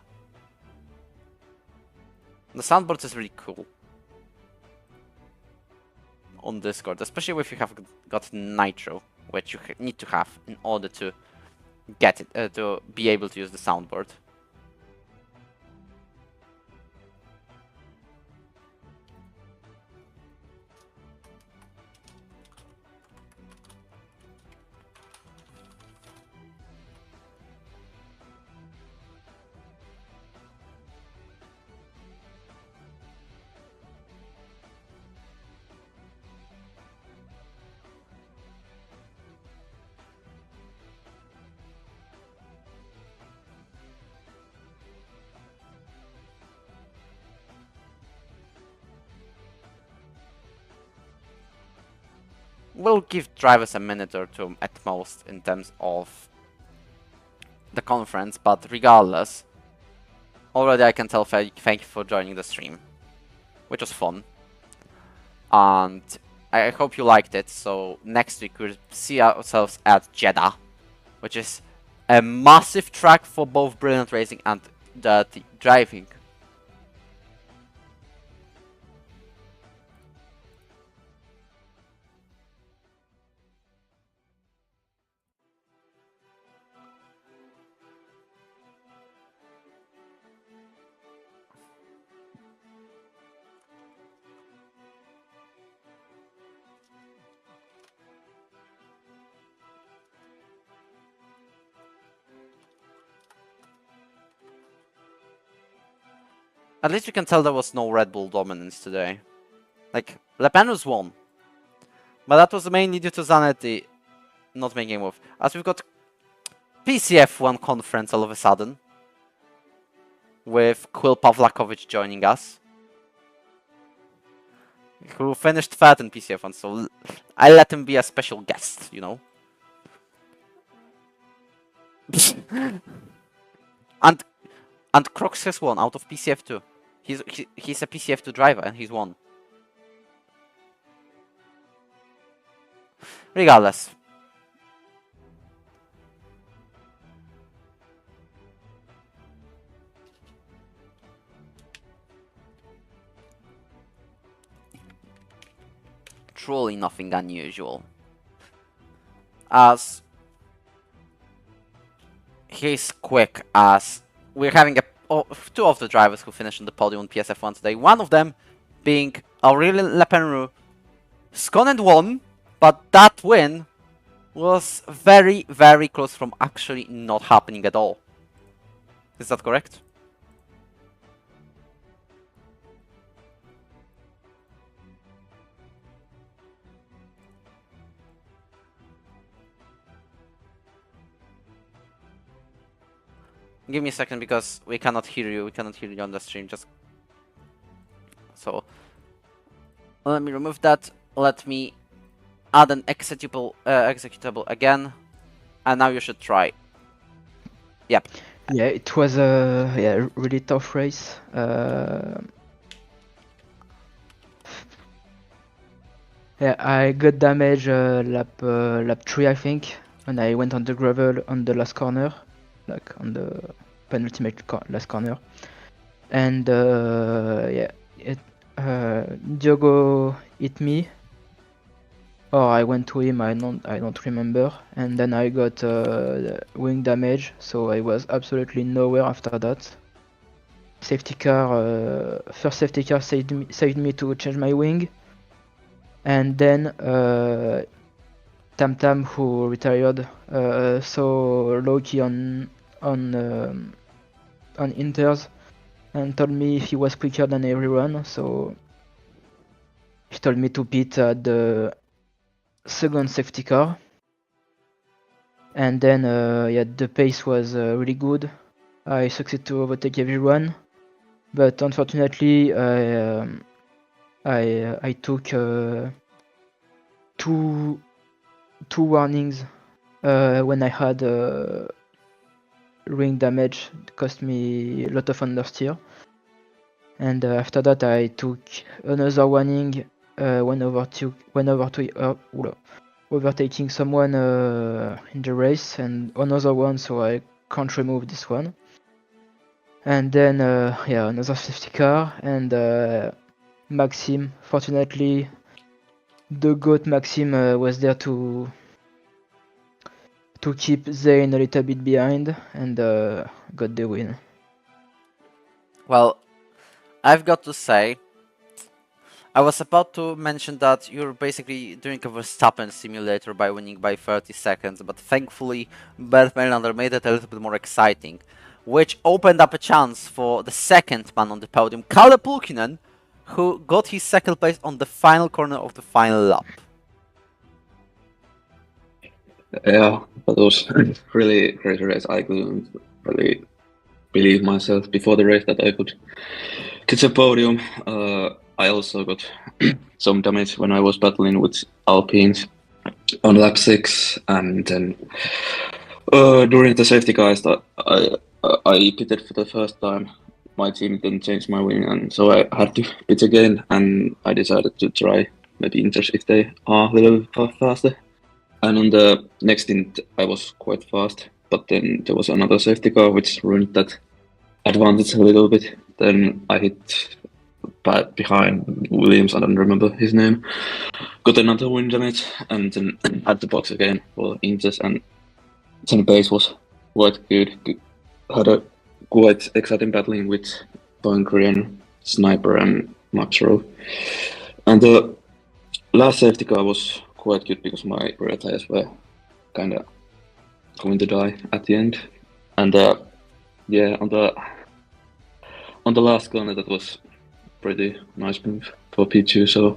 The soundboard is really cool on Discord, especially if you have got Nitro, which you need to have in order to get it, to be able to use the soundboard. We'll give drivers a minute or two at most in terms of the conference, but regardless, already I can tell thank you for joining the stream, which was fun. And I hope you liked it, so next week we'll see ourselves at Jeddah, which is a massive track for both brilliant racing and dirty driving. At least you can tell there was no Red Bull dominance today. Like, Lepenus won. But that was mainly due to Zanetti not making a move. As we've got PCF1 conference all of a sudden, with Quill Pavlakovic joining us, who finished 3rd in PCF1, so I let him be a special guest, you know. And Crocs has won out of PCF2. He's a PCF2 driver and he's won. Regardless. Truly nothing unusual. As he's quick, as we're having two of the drivers who finished on the podium on PSF1 today. One of them being Aurélien Lepenru. Sconed won, but that win was very, very close from actually not happening at all. Is that correct? Give me a second because we cannot hear you. We cannot hear you on the stream. Just so let me remove that. Let me add an executable again, and now you should try. Yep. Yeah, it was a really tough race. Yeah, I got damage lap 3, I think, when I went on the gravel on the last corner, like on the penultimate last corner. And yeah, Diogo hit me, or I went to him. I don't remember. And then I got wing damage, so I was absolutely nowhere after that. Safety car, first safety car saved me to change my wing. And then Tam Tam, who retired, saw Loki on Inters and told me he was quicker than everyone, so he told me to pit at the second safety car. And then yeah, the pace was really good. I succeeded to overtake everyone, but unfortunately I took two warnings when I had ring damage. It cost me a lot of understeer. And after that I took another warning when overtaking someone in the race, and another one, so I can't remove this one. And then yeah, another safety car, and Maxime, fortunately the GOAT Maxime was there to keep Zane a little bit behind, and got the win. Well, I've got to say, I was about to mention that you're basically doing a Verstappen simulator by winning by 30 seconds, but thankfully Bert Melander made it a little bit more exciting, which opened up a chance for the second man on the podium, Kalle Pulkkinen, who got his second place on the final corner of the final lap. Yeah, that was really great race. I couldn't really believe myself before the race that I could get a podium. I also got some damage when I was battling with Alpines on lap 6, and then during the safety cars that I pitted for the first time. My team didn't change my wing, and so I had to pit again, and I decided to try maybe Inters if they are a little faster. And on the next stint, I was quite fast, but then there was another safety car which ruined that advantage a little bit. Then I hit behind Williams, I don't remember his name, got another wind damage, and then had the box again for Inters, and then the pace was quite good. Had a quite exciting battling with Korean Sniper and Maxro. And the last safety car was quite good because my rear tires were kind of going to die at the end. And yeah, on the last corner, that was pretty nice move for P2. So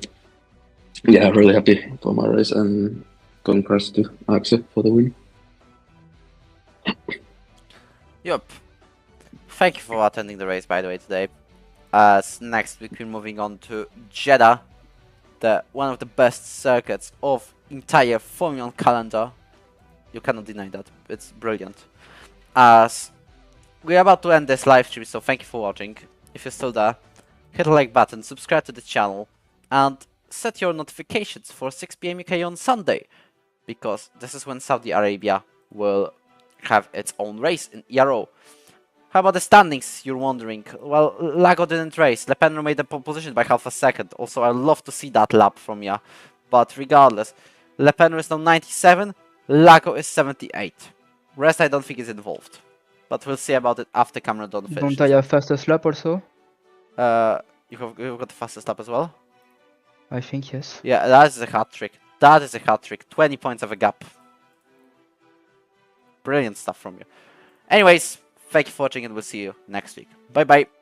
yeah, really happy for my race, and congrats to Axel for the win. Yup. Thank you for attending the race, by the way, today. As next week we're moving on to Jeddah, one of the best circuits of entire Formula 1 calendar. You cannot deny that. It's brilliant. As we're about to end this live stream, so thank you for watching. If you're still there, hit the like button, subscribe to the channel, and set your notifications for 6 PM UK on Sunday, because this is when Saudi Arabia will have its own race in Ero. How about the standings, you're wondering? Well, Lago didn't race. Lepenro made the pole position by half a second. Also, I'd love to see that lap from ya. But regardless, Lepenro is now 97, Lago is 78. Rest I don't think is involved. But we'll see about it after Cameron Don finishes. Don't I have fastest lap also? You've got the fastest lap as well? I think yes. Yeah, that is a hat trick. That is a hat trick. 20 points of a gap. brilliant stuff from you. Anyways, thank you for watching and we'll see you next week. Bye bye.